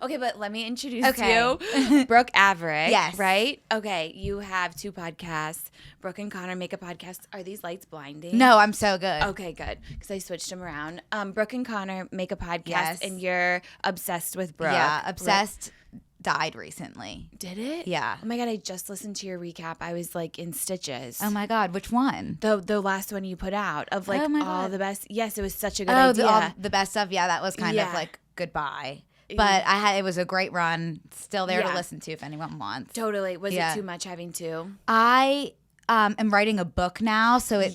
Okay, but let me introduce Okay. you. Brooke Averick. Yes. Right? Okay, you have 2 podcasts. Brooke and Connor make a podcast. Are these lights blinding? No, I'm so good. Okay, good. Because I switched them around. Brooke and Connor make a podcast, Yes. and you're obsessed with Brooke. Yeah, Obsessed died recently. Did it? Yeah. Oh my God, I just listened to your recap. I was like in stitches. Oh my God, which one? The last one you put out of like Oh my all God. the best. Yes, it was such a good Oh, idea. the best stuff. Yeah, that was kind Yeah. of like goodbye. But it was a great run. Still there to Yeah. listen to if anyone wants. Totally. Was Yeah. it too much having 2? I am writing a book now, so it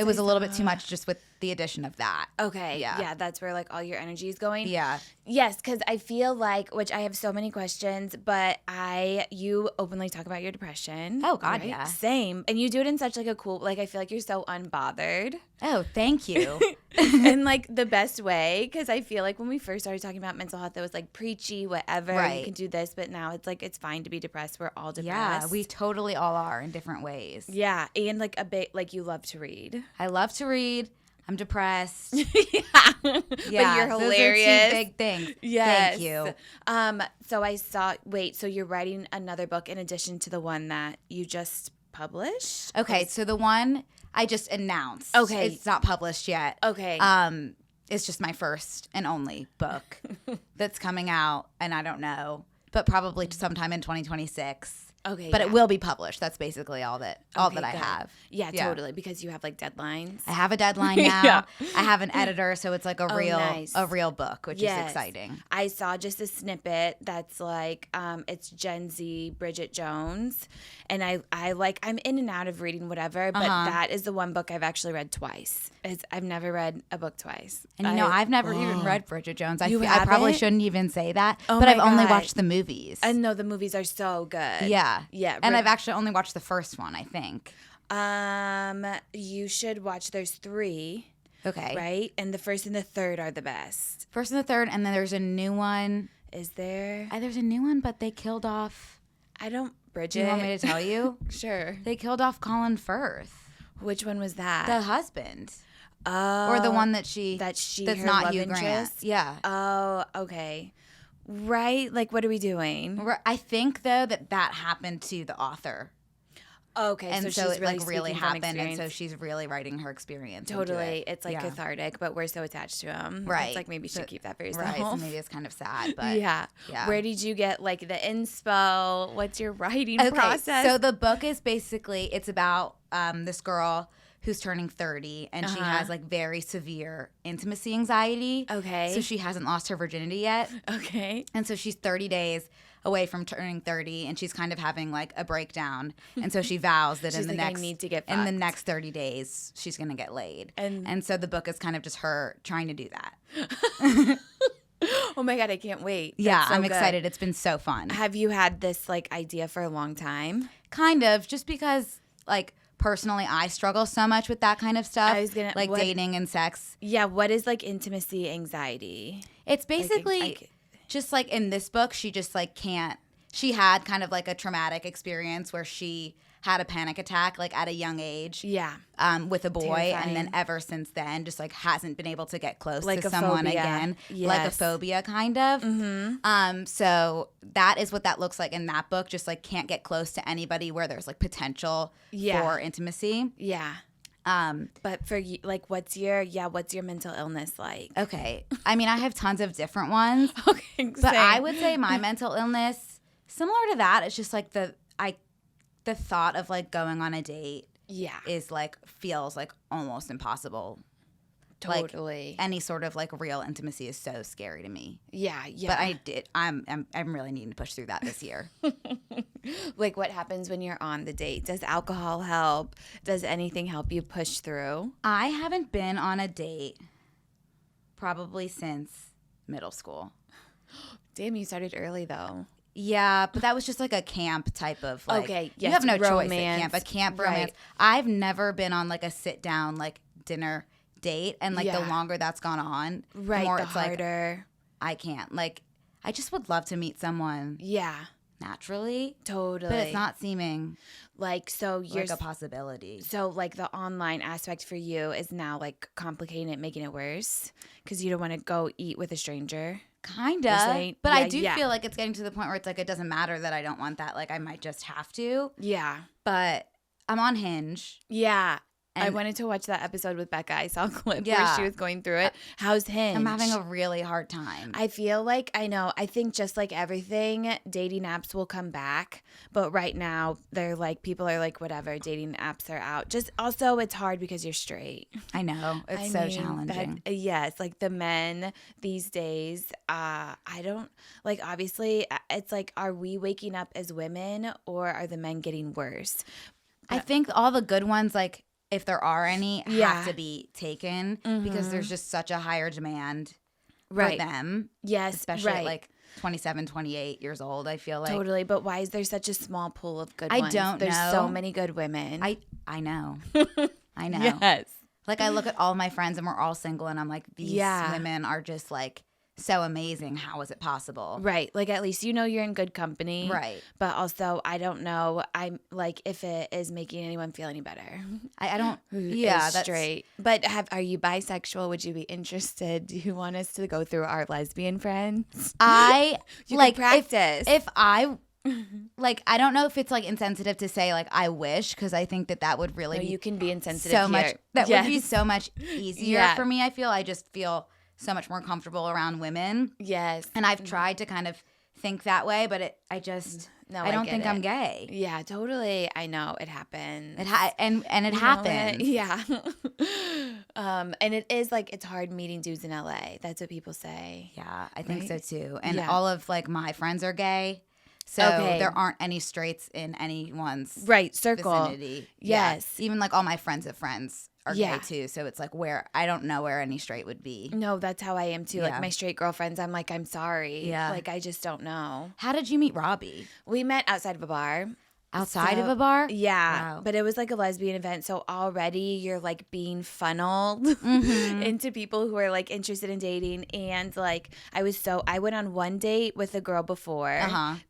was a little bit too much just with the addition of that. Okay. Yeah. Yeah, that's where like all your energy is going. Yeah. Yes, because I feel like, which I have so many questions, but you openly talk about your depression. Oh, God, right? yeah. Same. And you do it in such like a cool, like I feel like you're so unbothered. Oh, thank you. In like the best way, because I feel like when we first started talking about mental health, it was like preachy, whatever, Right. you can do this, but now it's like it's fine to be depressed. We're all depressed. Yeah, we totally all are in different ways. Yeah, and like a bit like you love to read. I love to read. I'm depressed. Yeah, but you're those hilarious. are 2 big things. Yes. Thank you. So I saw. Wait. So you're writing another book in addition to the one that you just published? Okay, so the one I just announced. Okay. It's not published yet. Okay. It's just my first and only book that's coming out, and I don't know, but probably sometime in 2026. Okay. But yeah. it will be published. That's basically all that Okay, I good. have. Yeah, Yeah. totally. Because you have like deadlines. I have a deadline now. Yeah. I have an editor, so it's like a nice. real book, which Yes. is exciting. I saw just a snippet that's like it's Gen Z Bridget Jones, and I'm in and out of reading whatever, but that is the one book I've actually read twice. I've never read a book twice. And I've never even read Bridget Jones. I probably haven't? shouldn't even say that, Oh but my I've only God. watched the movies. I know the movies are so good. Yeah. Yeah. And I've actually only watched the first one, I think. You should watch. There's 3, Okay. right? And the first and the third are the best. First and the third, and then there's a new one. Is there? There's a new one, but they killed off. I don't. Bridget. Do you want me to tell you? Sure. They killed off Colin Firth, Which one was that? the husband, Oh, or the one that that's that's her not love Hugh Grant. interest? Yeah. Oh, okay. Right. Like, what are we doing? I think though that happened to the author, Okay, and so she's it really like really speaking from happened, and so experience. she's really writing her experience. into Totally. it. It's like Yeah. cathartic, but we're so attached to him. Right. It's like maybe you should keep that for yourself. Right. So maybe it's kind of sad, but yeah. yeah. Where did you get like the inspo? What's your writing Okay, process? so the book is basically, it's about this girl who's turning 30, and she has like very severe intimacy anxiety. Okay. So she hasn't lost her virginity yet. Okay. And so she's 30 days away from turning 30, and she's kind of having like a breakdown. And so she vows that She's in the like, I next need to get in the fucked. next 30 days she's going to get laid. And so the book is kind of just her trying to do that. oh my God, I can't wait. Yeah, That's so I'm good. excited. It's been so fun. Have you had this like idea for a long time? Kind of, just because like personally I struggle so much with that kind of stuff. I was gonna- like what- dating and sex. Yeah. What is like intimacy anxiety? It's basically like- just like in this book, she just like can't. She had kind of like a traumatic experience where she had a panic attack like at a young age. Yeah. With a boy, and then Terrifying. ever since then, just like hasn't been able to get close Like to a someone phobia. again, like a Yes. phobia kind of. Mm-hmm. So that is what that looks like in that book. Just like can't get close to anybody where there's like potential Yeah. for intimacy. Yeah. But for you, like, what's your mental illness like? Okay, I mean I have tons of different ones, Okay. but I would say my mental illness, similar to that, it's just like the thought of like going on a date Yeah. is like feels like almost impossible. Totally. Like any sort of like real intimacy is so scary to me. Yeah. Yeah. But I'm really needing to push through that this year. like, what happens when you're on the date? Does alcohol help? Does anything help you push through? I haven't been on a date probably since middle school. Damn, you started early though. Yeah, but that was just like a camp type of like. Okay, you yes, have no choice at romance. camp. A camp Right. romance. I've never been on like a sit down like dinner date, and like the Yeah. longer that's gone on, Right. the more The it's like harder. I can't. Like I just would love to meet someone Yeah. naturally, Totally. but it's not seeming like so. You're like a possibility. so like the online aspect for you is now like complicating it, making it worse because you don't want to go eat with a stranger. Kind of. But I do feel like it's getting to the point where it's like it doesn't matter that I don't want that. Like I might just have to. Yeah. But I'm on Hinge. Yeah. I wanted to watch that episode with Becca. I saw a clip where she was going through it. How's Hinge? I'm having a really hard time. I feel like, I think just like everything, dating apps will come back. But right now, they're like, people are like, whatever, dating apps are out. Just also, it's hard because you're straight. I know. It's so challenging. Yes. Like the men these days, I don't, like, obviously, it's like, are we waking up as women or are the men getting worse? I think all the good ones, like, if there are any, have to be taken because there's just such a higher demand for them. Yes, especially at like 27, 28 years old, I feel like. Totally, but why is there such a small pool of good ones? I don't know. There's so many good women. I know. I know. Yes. Like I look at all my friends and we're all single and I'm like, these women are just like so amazing. How is it possible? Right. Like at least you're in good company. Right. But also I don't know. I'm like if it is making anyone feel any better. I don't. That's straight. But are you bisexual? Would you be interested? Do you want us to go through our lesbian friends? You like practice. If I. Like I don't know if it's like insensitive to say like I wish because I think that would really you can be insensitive so much. That would be so much easier for me. I just feel so much more comfortable around women. Yes. And I've tried to kind of think that way, but I don't think I'm gay. Yeah, totally. I know it happens. It happens. Yeah. And it is like it's hard meeting dudes in LA. That's what people say. Yeah, I think so too. And all of like my friends are gay. So there aren't any straights in anyone's circle. Vicinity. Yes. Yeah. Even like all my friends of friends are gay too. So it's like I don't know where any straight would be. No, that's how I am too. Yeah. Like my straight girlfriends, I'm like, I'm sorry. Yeah. Like I just don't know. How did you meet Robbie? We met outside of a bar. Outside of a bar? Yeah. Wow. But it was like a lesbian event. So already you're like being funneled into people who are like interested in dating. And like I went on one date with a girl before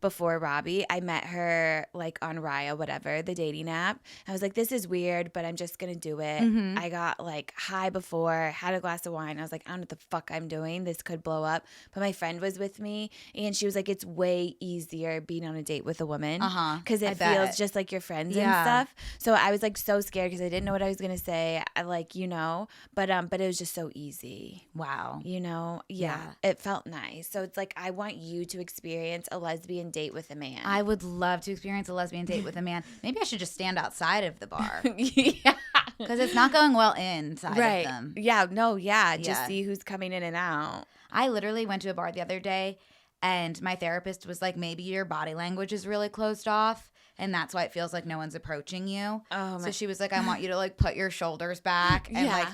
Robbie. I met her like on Raya, whatever, the dating app. I was like, this is weird, but I'm just going to do it. I got like high before, had a glass of wine. I was like, I don't know what the fuck I'm doing. This could blow up. But my friend was with me and she was like, it's way easier being on a date with a woman. Because it feels just like your friends and stuff. So I was like so scared because I didn't know what I was gonna say. I like but it was just so easy. Wow. Yeah. It felt nice. So it's like I want you to experience a lesbian date with a man. I would love to experience a lesbian date with a man. Maybe I should just stand outside of the bar. Yeah. Because it's not going well inside of them. Yeah. No. Yeah. Just see who's coming in and out. I literally went to a bar the other day, and my therapist was like, "Maybe your body language is really closed off." And that's why it feels like no one's approaching you. So she was like, I want you to like put your shoulders back and like,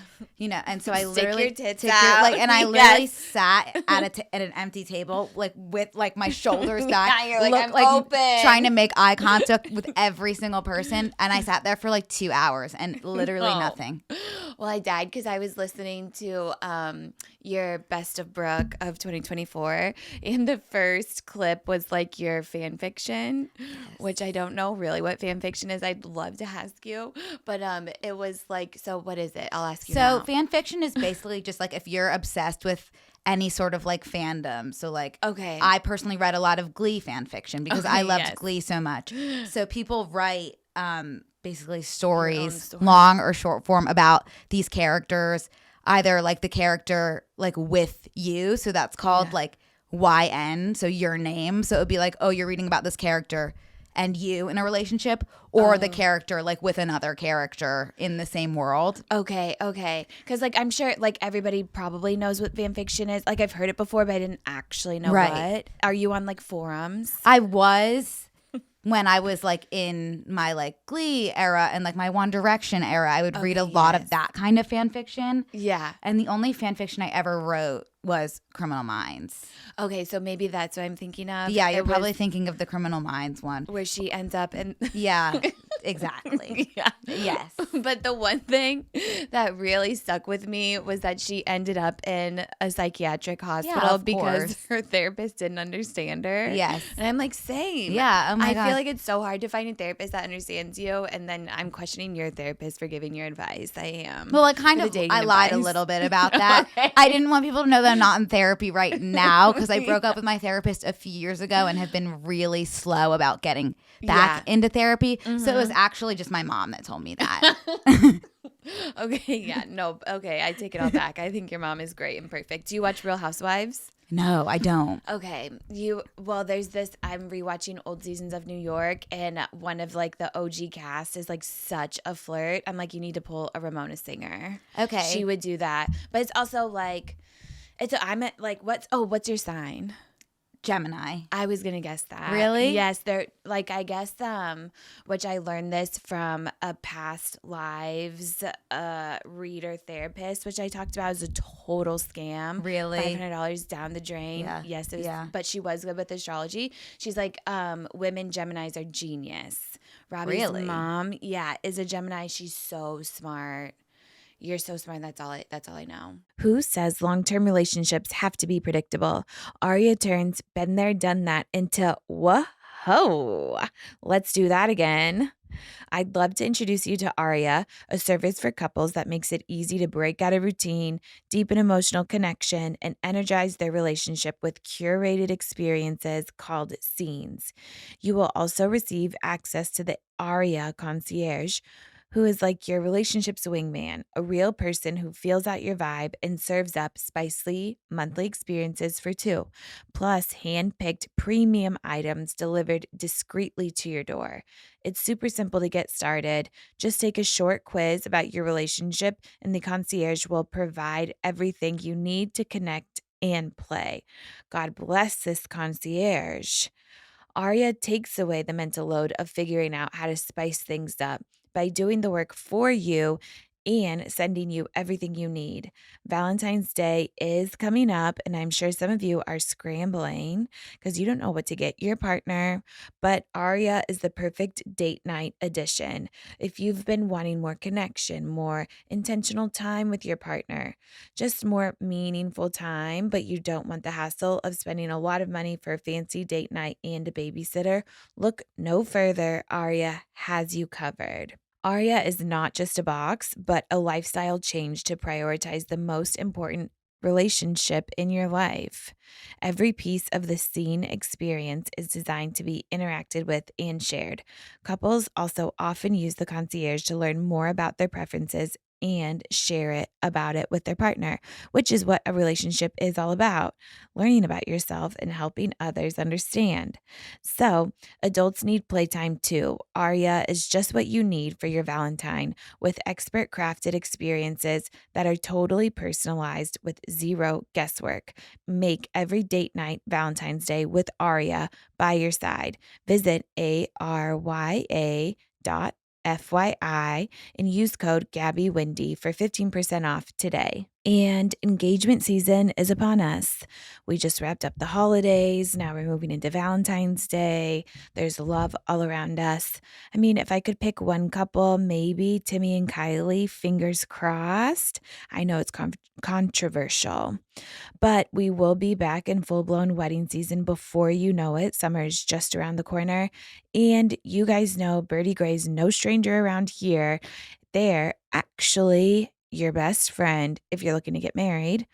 and so I literally your tits out. I literally sat at an empty table, like with like my shoulders back. You're like, I'm open. Trying to make eye contact with every single person. And I sat there for like 2 hours and literally nothing. Well, I died because I was listening to your Best of Brooke of 2024. And the first clip was like your fan fiction, which I don't know really what fan fiction is. I'd love to ask you. But it was like, so what is it? I'll ask you now. So fan fiction is basically just like if you're obsessed with any sort of like fandom. So like, I personally read a lot of Glee fan fiction because I loved Glee so much. So people write basically stories, long or short form, about these characters, either like the character like with you. So that's called like YN. So your name. So it would be like, oh, you're reading about this character and you in a relationship, or the character like with another character in the same world. Okay. Because like I'm sure like everybody probably knows what fan fiction is. Like I've heard it before, but I didn't actually know what. Are you on like forums? I was. When I was like in my like Glee era and like my One Direction era, I would read a lot of that kind of fan fiction. Yeah. And the only fan fiction I ever wrote was Criminal Minds. Okay, so maybe that's what I'm thinking of. Yeah, you're probably thinking of the Criminal Minds one. Where she ends up in... Yeah. Exactly. Yeah. Yes. But the one thing that really stuck with me was that she ended up in a psychiatric hospital because her therapist didn't understand her. Yes. And I'm like, same. Yeah. Oh my God. I feel like it's so hard to find a therapist that understands you. And then I'm questioning your therapist for giving your advice. I am. Well, I lied a little bit about that. Okay. I didn't want people to know that I'm not in therapy right now because I broke up with my therapist a few years ago and have been really slow about getting back into therapy. Mm-hmm. So it was actually just my mom that told me that. Okay, yeah, no, okay, I take it all back. I think your mom is great and perfect. Do you watch Real Housewives? No, I don't. Okay, there's this, I'm rewatching old seasons of New York, and one of like the OG cast is like such a flirt. I'm like, you need to pull a Ramona Singer. Okay. She would do that. But it's also like, what's your sign? Gemini. I was gonna guess that. Really? Yes, they're like, I guess which I learned this from a past lives reader therapist, which I talked about as a total scam. Really? $500 down the drain. Yeah. Yes, it was, but she was good with astrology. She's like, women Geminis are genius. Robbie's mom, is a Gemini. She's so smart. You're so smart. That's all I know. Who says long-term relationships have to be predictable? Aria turns been there, done that into whoa. Let's do that again. I'd love to introduce you to Aria, a service for couples that makes it easy to break out of routine, deepen emotional connection, and energize their relationship with curated experiences called scenes. You will also receive access to the Aria concierge, who is like your relationship's wingman, a real person who feels out your vibe and serves up spicy monthly experiences for two, plus hand-picked premium items delivered discreetly to your door. It's super simple to get started. Just take a short quiz about your relationship, and the concierge will provide everything you need to connect and play. God bless this concierge. Aria takes away the mental load of figuring out how to spice things up by doing the work for you and sending you everything you need. Valentine's Day is coming up, and I'm sure some of you are scrambling because you don't know what to get your partner, but Aria is the perfect date night addition. If you've been wanting more connection, more intentional time with your partner, just more meaningful time, but you don't want the hassle of spending a lot of money for a fancy date night and a babysitter, look no further. Aria has you covered. Aria is not just a box, but a lifestyle change to prioritize the most important relationship in your life. Every piece of the scene experience is designed to be interacted with and shared. Couples also often use the concierge to learn more about their preferences and share about it with their partner, which is what a relationship is all about, learning about yourself and helping others understand. So, adults need playtime too. Aria is just what you need for your Valentine, with expert crafted experiences that are totally personalized with zero guesswork. Make every date night Valentine's Day with Aria by your side. Visit ARYA.FYI and use code GabbyWindy for 15% off today. And engagement season is upon us. We just wrapped up the holidays. Now we're moving into Valentine's Day. There's love all around us. I mean, if I could pick one couple, maybe Timmy and Kylie, fingers crossed. I know it's controversial, but we will be back in full-blown wedding season before you know it. Summer is just around the corner. And you guys know Birdie Gray's no stranger around here. They're actually your best friend if you're looking to get married,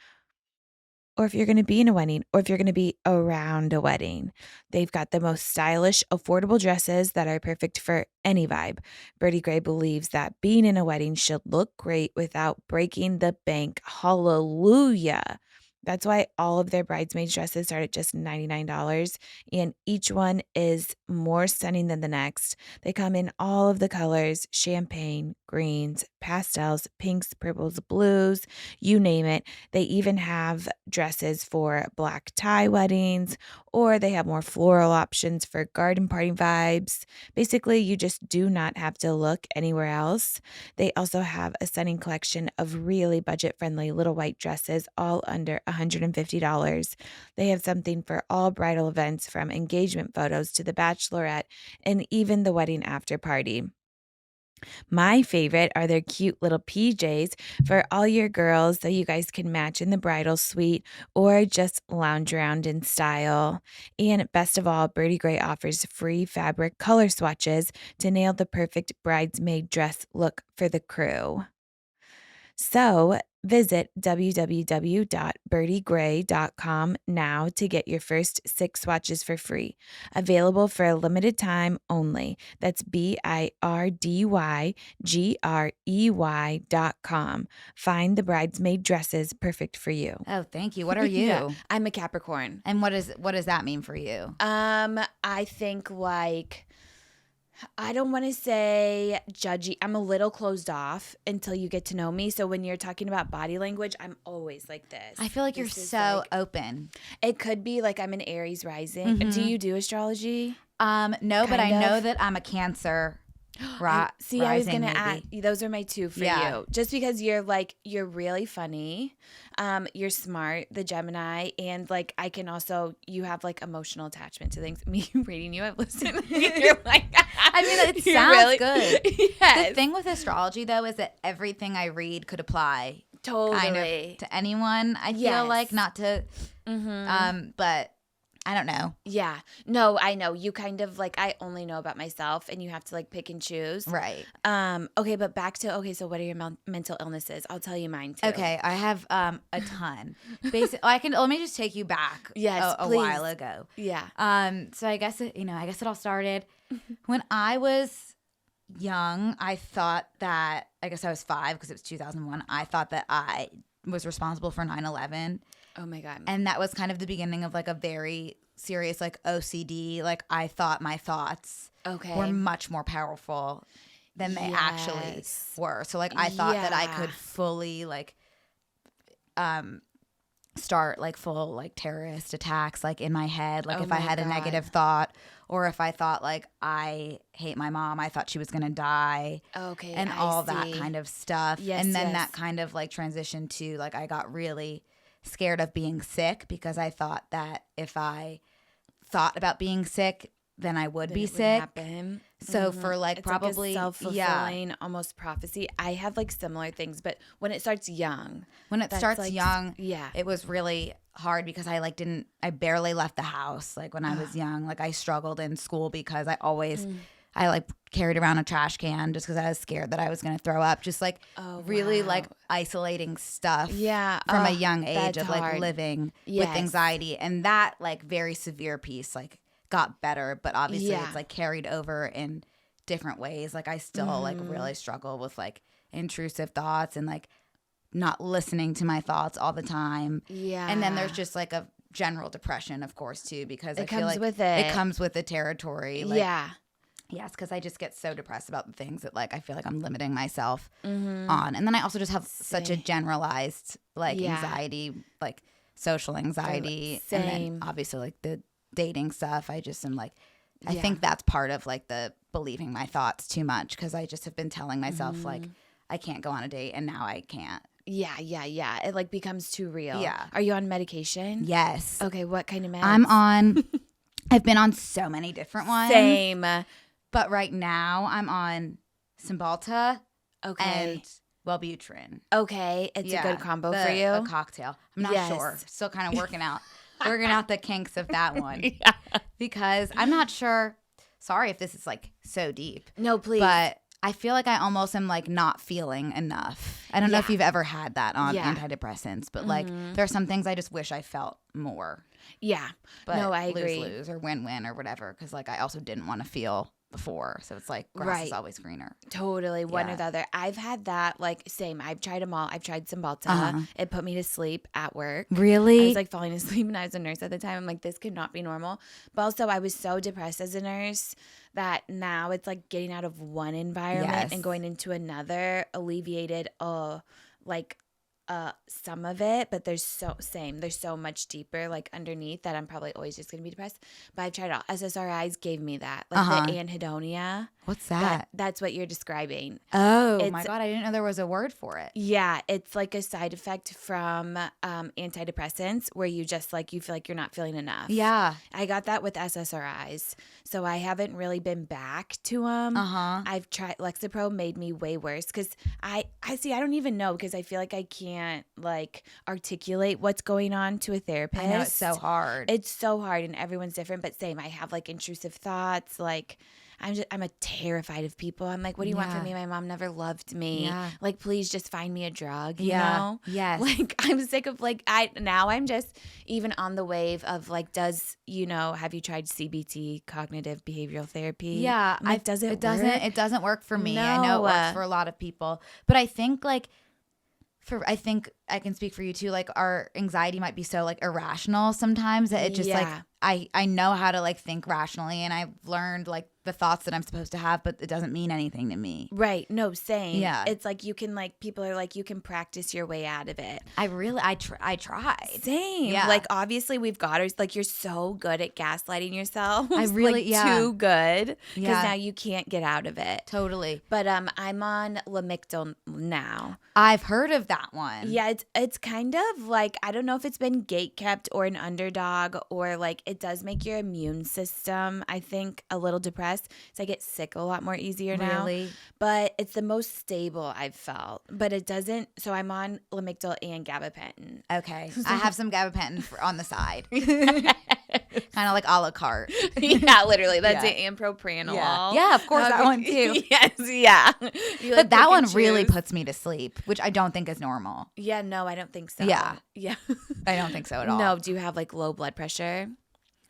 or if you're going to be in a wedding, or if you're going to be around a wedding. They've got the most stylish, affordable dresses that are perfect for any vibe. Birdie Gray believes that being in a wedding should look great without breaking the bank. Hallelujah. That's why all of their bridesmaids dresses start at just $99, and each one is more stunning than the next. They come in all of the colors: champagne, greens, pastels, pinks, purples, blues, you name it. They even have dresses for black tie weddings, or they have more floral options for garden party vibes. Basically, you just do not have to look anywhere else. They also have a stunning collection of really budget-friendly little white dresses, all under $150. They have something for all bridal events, from engagement photos to the bachelorette and even the wedding after party. My favorite are their cute little PJs for all your girls so you guys can match in the bridal suite or just lounge around in style. And best of all, Birdie Gray offers free fabric color swatches to nail the perfect bridesmaid dress look for the crew. So visit www.birdiegray.com now to get your first 6 swatches for free. Available for a limited time only. That's BIRDYGREY.com. Find the bridesmaid dresses perfect for you. Oh, thank you. What are you? Yeah, I'm a Capricorn. And what does that mean for you? I think I don't want to say judgy. I'm a little closed off until you get to know me. So when you're talking about body language, I'm always like this. I feel like you're so open. It could be like I'm an Aries rising. Do you do astrology? No, but I know that I'm a Cancer. I was going to add, those are my 2 for you. Just because you're really funny. You're smart, the Gemini, and I can also, you have emotional attachment to things. Me reading you, I've listened. You're I mean, it sounds really good. Yes. The thing with astrology, though, is that everything I read could apply totally to anyone. I feel like not to, but I don't know. Yeah. No, I know. You kind of I only know about myself and you have to pick and choose. Right. Okay, but back to, so what are your mental illnesses? I'll tell you mine too. Okay, I have a ton. Basically, let me just take you back a while ago. Yeah. So I guess it all started when I was young. I thought that, I guess I was 5 because it was 2001. I thought that I was responsible for 9/11. Oh my God. And that was kind of the beginning of a very serious OCD. I thought my thoughts were much more powerful than they actually were. So I thought that I could fully start full terrorist attacks in my head. If I had a negative thought, or if I thought I hate my mom, I thought she was gonna die. Okay. And all that kind of stuff. Yes, and then that kind of transitioned to I got really scared of being sick because I thought that if I thought about being sick, then I would be sick. Happen. So for it's probably a self-fulfilling almost prophecy. I have similar things, but when it starts young. When it starts young, it was really hard because I barely left the house when I was young. I struggled in school because I always I carried around a trash can just because I was scared that I was going to throw up. Just really isolating stuff from a young age of living with anxiety. And that very severe piece got better, but obviously it's carried over in different ways. I still really struggle with intrusive thoughts and not listening to my thoughts all the time. Yeah. And then there's just a general depression, of course, too, because I feel with it comes with the territory. Yeah. Yes, because I just get so depressed about the things that I feel I'm limiting myself on. And then I also just have such a generalized anxiety, social anxiety. Same. And then obviously the dating stuff. I just am I think that's part of the believing my thoughts too much because I just have been telling myself I can't go on a date and now I can't. Yeah. It becomes too real. Yeah. Are you on medication? Yes. Okay, what kind of meds? I've been on so many different ones. Same. But right now I'm on Cymbalta and Wellbutrin. Okay, it's a good combo for you. A cocktail. I'm not sure. Still kind of working out the kinks of that one. Because I'm not sure. Sorry if this is so deep. No, please. But I feel I almost am not feeling enough. I don't know if you've ever had that on antidepressants, but there are some things I just wish I felt more. Yeah. But no, I agree. Lose or win or whatever. Because I also didn't want to feel before. So it's grass is always greener. Totally. One or the other. I've had that same. I've tried them all. I've tried Cymbalta. It put me to sleep at work. Really? I was falling asleep and I was a nurse at the time. I'm this could not be normal. But also I was so depressed as a nurse that now it's getting out of one environment and going into another alleviated some of it, but there's so much deeper like underneath that I'm probably always just gonna be depressed. But I've tried it all. SSRIs gave me that, like the anhedonia. What's that? That's what you're describing. Oh my God, I didn't know there was a word for it. Yeah, it's like a side effect from antidepressants where you just like you feel like you're not feeling enough. Yeah, I got that with SSRIs, so I haven't really been back to them. I've tried Lexapro, made me way worse because I don't even know because I feel like I can't like articulate what's going on to a therapist. I know, it's so hard. It's so hard, and everyone's different. But same, I have like intrusive thoughts. Like I'm a terrified of people. I'm like, what do you want from me? My mom never loved me. Yeah. Like, please just find me a drug. You know? Yes. Like, I'm sick of like I'm just even on the wave of like, have you tried CBT, cognitive behavioral therapy? Yeah. Like, it doesn't work for me. No. I know it works for a lot of people, but I think like I think I can speak for you too. Like our anxiety might be so like irrational sometimes that it just like I know how to like think rationally, and I've learned like the thoughts that I'm supposed to have, but it doesn't mean anything to me. Right. No, same. Yeah. It's like you can like people are like you can practice your way out of it. I tried. Same. Yeah. Like obviously we've got her. Like you're so good at gaslighting yourself. I really like, too good because now you can't get out of it. Totally. But I'm on Lamictal now. I've heard of that one. Yeah, it's kind of like I don't know if it's been gatekept or an underdog or like it does make your immune system I think a little depressed. So I get sick a lot more easier now. Really? But it's the most stable I've felt. But it doesn't. So I'm on Lamictal and gabapentin. Okay. I have some gabapentin on the side. Kind of like a la carte. Yeah, literally. That's it. And propranolol. Yeah, of course, that one too. Yes, yeah. But that one really puts me to sleep, which I don't think is normal. Yeah, no, I don't think so. Yeah. Yeah. I don't think so at all. No, do you have like low blood pressure?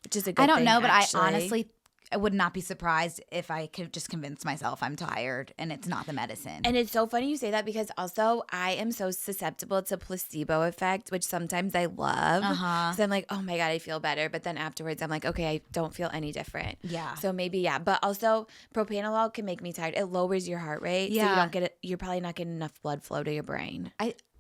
Which is a good I don't thing, know, but actually. I honestly I would not be surprised if I could just convince myself I'm tired and it's not the medicine. And it's so funny you say that because also I am so susceptible to placebo effect, which sometimes I love. So I'm like, oh my God, I feel better. But then afterwards I'm like, okay, I don't feel any different. Yeah. So maybe, yeah. But also propranolol can make me tired. It lowers your heart rate. Yeah. So you don't get it. You're probably not getting enough blood flow to your brain.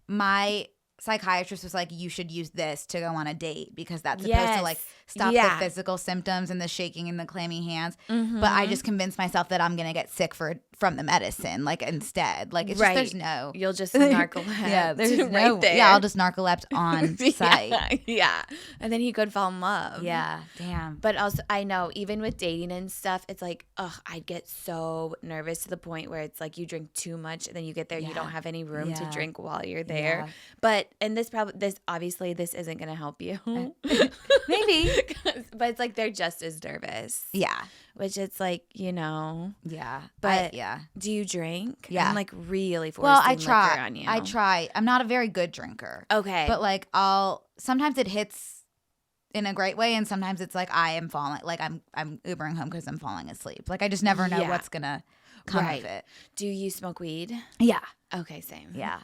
My psychiatrist was like, you should use this to go on a date because that's supposed to like stop the physical symptoms and the shaking and the clammy hands. But I just convinced myself that I'm gonna get sick from the medicine, like instead. Like it's just there's no. You'll just narcolepse. Yeah, there's right no. there. Yeah, I'll just narcolepse on site. Yeah, and then he could fall in love. Yeah, damn. But also, I know even with dating and stuff, it's like, I'd get so nervous to the point where it's like you drink too much and then you get there, you don't have any room to drink while you're there. Yeah. But and this obviously this isn't gonna help you. Maybe. But it's like they're just as nervous. Yeah. Which it's like, Yeah. But do you drink? Yeah. I'm like really forcing liquor on you. I try. I'm not a very good drinker. Okay. But like sometimes it hits in a great way and sometimes it's like I am falling, like I'm Ubering home because I'm falling asleep. Like I just never know what's gonna come of it. Do you smoke weed? Yeah. Okay, same. Yeah.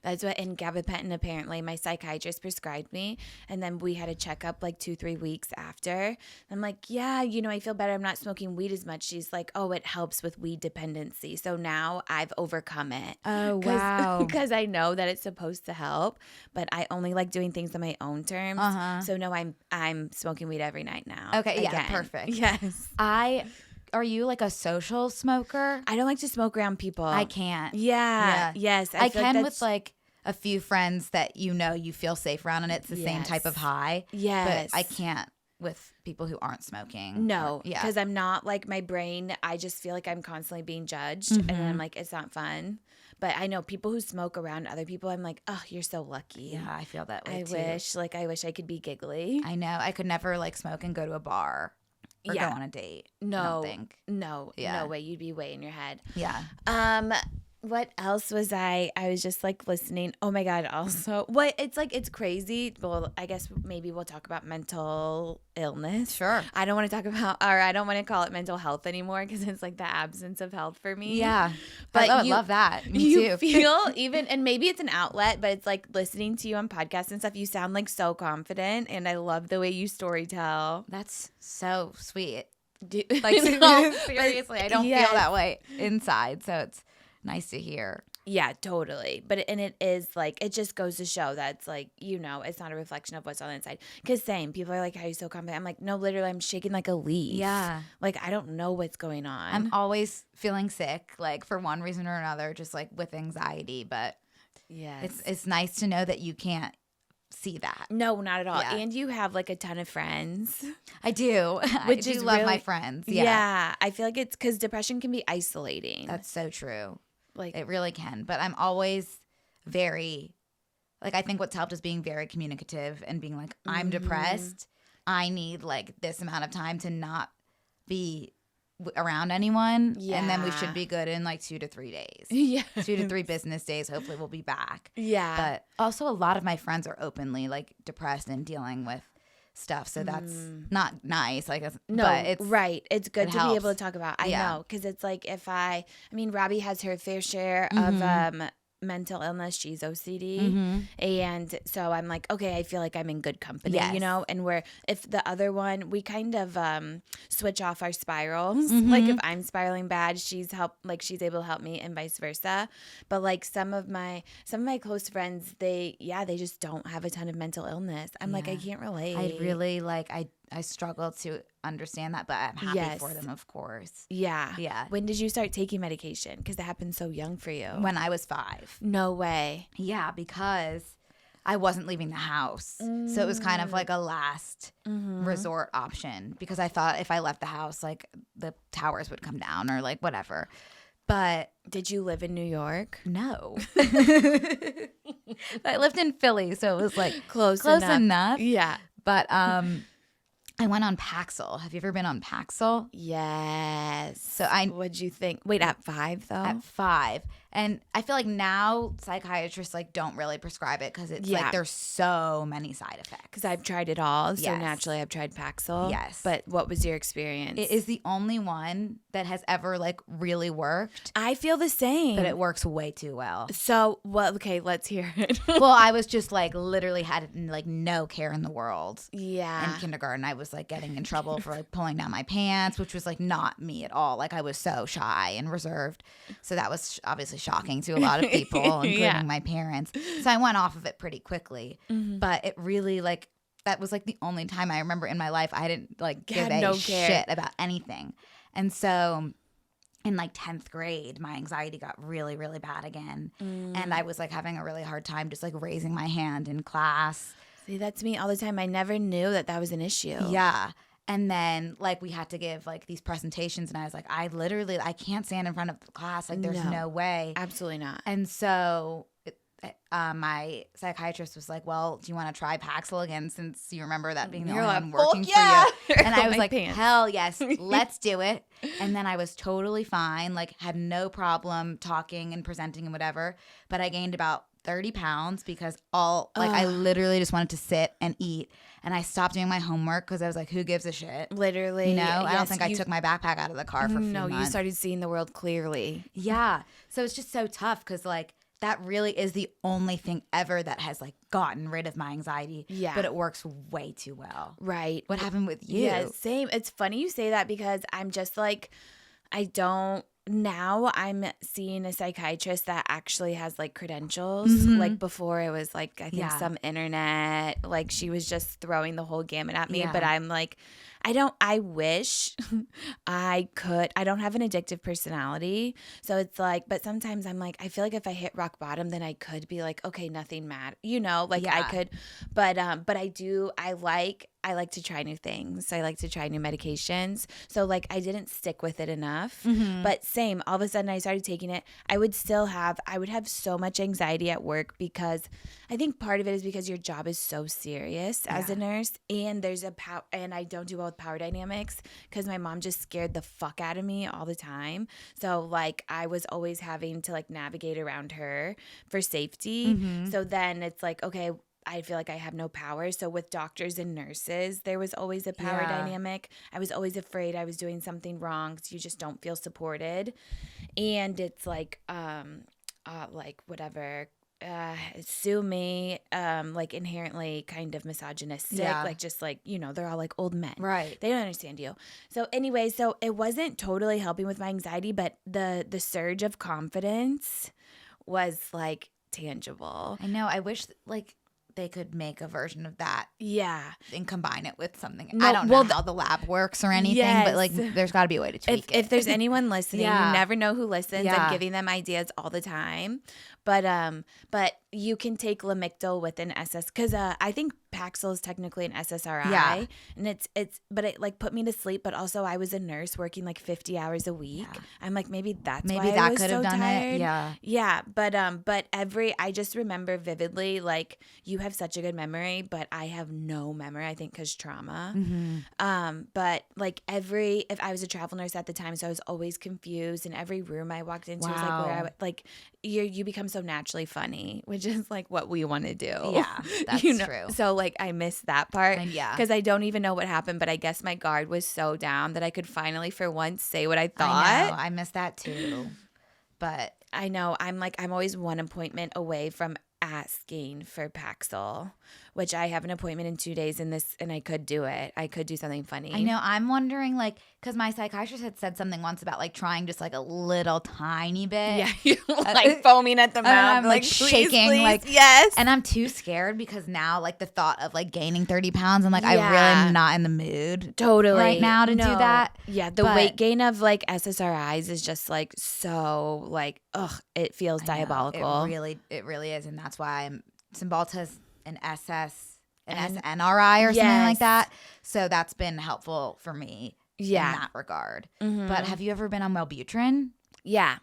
That's what, and gabapentin apparently my psychiatrist prescribed me. And then we had a checkup like 2-3 weeks after. I'm like, yeah, I feel better. I'm not smoking weed as much. She's like, oh, it helps with weed dependency. So now I've overcome it. Oh, wow. Because I know that it's supposed to help, but I only like doing things on my own terms. So no, I'm smoking weed every night now. Okay, yeah, perfect. Yes. Are you like a social smoker? I don't like to smoke around people. I can't. Yeah. Yes. I can with like a few friends that you feel safe around and it's the same type of high. Yes. But I can't with people who aren't smoking. No. Because I'm not like my brain, I just feel like I'm constantly being judged and then I'm like, it's not fun. But I know people who smoke around other people, I'm like, oh, you're so lucky. Yeah, I feel that way too. I wish I could be giggly. I know. I could never like smoke and go to a bar. Or go on a date. No. I don't think. No. No way. You'd be way in your head. Yeah. What else was I was just like listening. Oh my God. Also, it's crazy. Well, I guess maybe we'll talk about mental illness. Sure. I don't want to call it mental health anymore because it's like the absence of health for me. Yeah. But I love that. Me you too. feel even, and maybe it's an outlet, but it's like listening to you on podcasts and stuff. You sound like so confident and I love the way you storytell. That's so sweet. Like, seriously, I don't feel that way inside. So it's nice to hear. Yeah, totally. But it is like, it just goes to show that it's like, it's not a reflection of what's on the inside. Because same, people are like, how are you so confident? I'm like, no, literally, I'm shaking like a leaf. Yeah. Like, I don't know what's going on. I'm always feeling sick, like for one reason or another, just like with anxiety. But it's nice to know that you can't see that. No, not at all. Yeah. And you have like a ton of friends. I do. Which I do love my friends. Yeah. I feel like it's because depression can be isolating. That's so true. Like it really can. But I'm always very, like, I think what's helped is being very communicative and being like, I'm depressed. I need like this amount of time to not be around anyone. Yeah. And then we should be good in like 2 to 3 days. Yeah. 2 to 3 business days. Hopefully we'll be back. Yeah. But also a lot of my friends are openly like depressed and dealing with stuff. So that's not nice. Like, no, but it's right. It's good to be able to talk about. I know. Because it's like I mean, Robbie has her fair share of mental illness. She's OCD. And so I'm like, okay, I feel like I'm in good company, and if the other one, we kind of switch off our spirals. Like if I'm spiraling bad, she's able to help me and vice versa. But like some of my close friends, they just don't have a ton of mental illness. I'm like, I can't relate. I really I struggle to understand that, but I'm happy for them, of course. Yeah. Yeah. When did you start taking medication? Because it happened so young for you. When I was 5. No way. Yeah, because I wasn't leaving the house. So it was kind of like a last resort option because I thought if I left the house, like the towers would come down or like whatever. But did you live in New York? No. I lived in Philly, so it was like close enough. Yeah. But I went on Paxil. Have you ever been on Paxil? Yes. So what'd you think? Wait, at 5 though? At 5. And I feel like now psychiatrists like don't really prescribe it because it's like there's so many side effects. Because I've tried it all. So naturally I've tried Paxil. Yes. But what was your experience? It is the only one that has ever like really worked. I feel the same. But it works way too well. So, okay, let's hear it. Well, I was just like literally had like no care in the world. Yeah. In kindergarten, I was like getting in trouble for like pulling down my pants, which was like not me at all. Like I was so shy and reserved. So that was obviously shocking to a lot of people, including my parents. So I went off of it pretty quickly. But it really like that was like the only time I remember in my life I didn't like give a shit about anything. And so in like 10th grade, my anxiety got really, really bad again. And I was like having a really hard time just like raising my hand in class. See, that's me all the time. I never knew that was an issue. Yeah. And then, like, we had to give, like, these presentations. And I was like, I can't stand in front of the class. Like, there's no way. Absolutely not. And so my psychiatrist was like, well, do you want to try Paxil again since you remember that being the only one working for you? And I was like, hell yes, let's do it. And then I was totally fine, like, had no problem talking and presenting and whatever. But I gained about 30 pounds because I literally just wanted to sit and eat. And I stopped doing my homework because I was like, who gives a shit? Literally. You know, I don't think I took my backpack out of the car for a few months. No, you started seeing the world clearly. Yeah. So it's just so tough because like that really is the only thing ever that has like gotten rid of my anxiety. Yeah. But it works way too well. Right. What happened with you? Yeah, same. It's funny you say that because I'm just like, now I'm seeing a psychiatrist that actually has like credentials. Like before it was like, I think some internet, like she was just throwing the whole gamut at me. But I'm like, I wish I could. I don't have an addictive personality. So it's like, but sometimes I'm like, I feel like if I hit rock bottom, then I could be like, okay, nothing matters. You know, like I could, but I like to try new things. I like to try new medications. So like I didn't stick with it enough. But same, all of a sudden I started taking it. I would have so much anxiety at work because I think part of it is because your job is so serious as a nurse, and there's and I don't do well with power dynamics because my mom just scared the fuck out of me all the time. So like I was always having to like navigate around her for safety. So then it's like, okay, I feel like I have no power. So with doctors and nurses, there was always a power dynamic. I was always afraid I was doing something wrong because you just don't feel supported. And it's like whatever, sue me, like inherently kind of misogynistic, like just like, you know, they're all like old men. Right. They don't understand you. So anyway, so it wasn't totally helping with my anxiety, but the surge of confidence was like tangible. I know. I wish like they could make a version of that. Yeah. And combine it with something. No, I don't know how the lab works or anything, but like there's got to be a way to tweak it. If there's anyone listening, you never know who listens. I'm giving them ideas all the time. But you can take Lamictal with an SS because I think Paxil is technically an SSRI, and but it like put me to sleep. But also, I was a nurse working like 50 hours a week. Yeah. I'm like maybe that I was could have done tired. it. Yeah. But I just remember vividly like you have such a good memory, but I have no memory. I think because trauma. Mm-hmm. But like if I was a travel nurse at the time, so I was always confused, and every room I walked into was like where I would like you become so naturally funny, which is like what we want to do. Yeah, that's true. So like I missed that part. And because I don't even know what happened, but I guess my guard was so down that I could finally for once say what I thought. I know. I missed that too. But I know I'm always one appointment away from asking for Paxil, which I have an appointment in 2 days and I could do it. I could do something funny. I know. I'm wondering like because my psychiatrist had said something once about like trying just like a little tiny bit. Yeah, you're like foaming at the mouth. I'm like shaking please, like yes. And I'm too scared because now like the thought of like gaining 30 pounds, I'm like I really am not in the mood right now to do that. Yeah, the weight gain of like SSRIs is just like so like it feels diabolical. It really is, and that's why Cymbalta's an SNRI or something like that. So that's been helpful for me in that regard. Mm-hmm. But have you ever been on Wellbutrin? Yeah.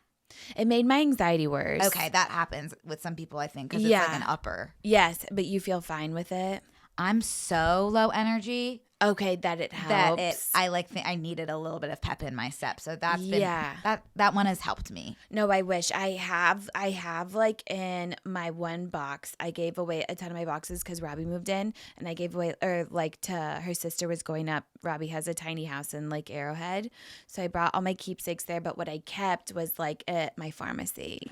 It made my anxiety worse. Okay, that happens with some people, I think, because it's like an upper. Yes, but you feel fine with it? I'm so low energy. Okay, that it helps. I needed a little bit of pep in my step, so that's been that one has helped me. No, I wish I have like in my one box. I gave away a ton of my boxes because Robbie moved in, and I gave away to her sister was going up. Robbie has a tiny house in Lake Arrowhead, so I brought all my keepsakes there. But what I kept was like my pharmacy.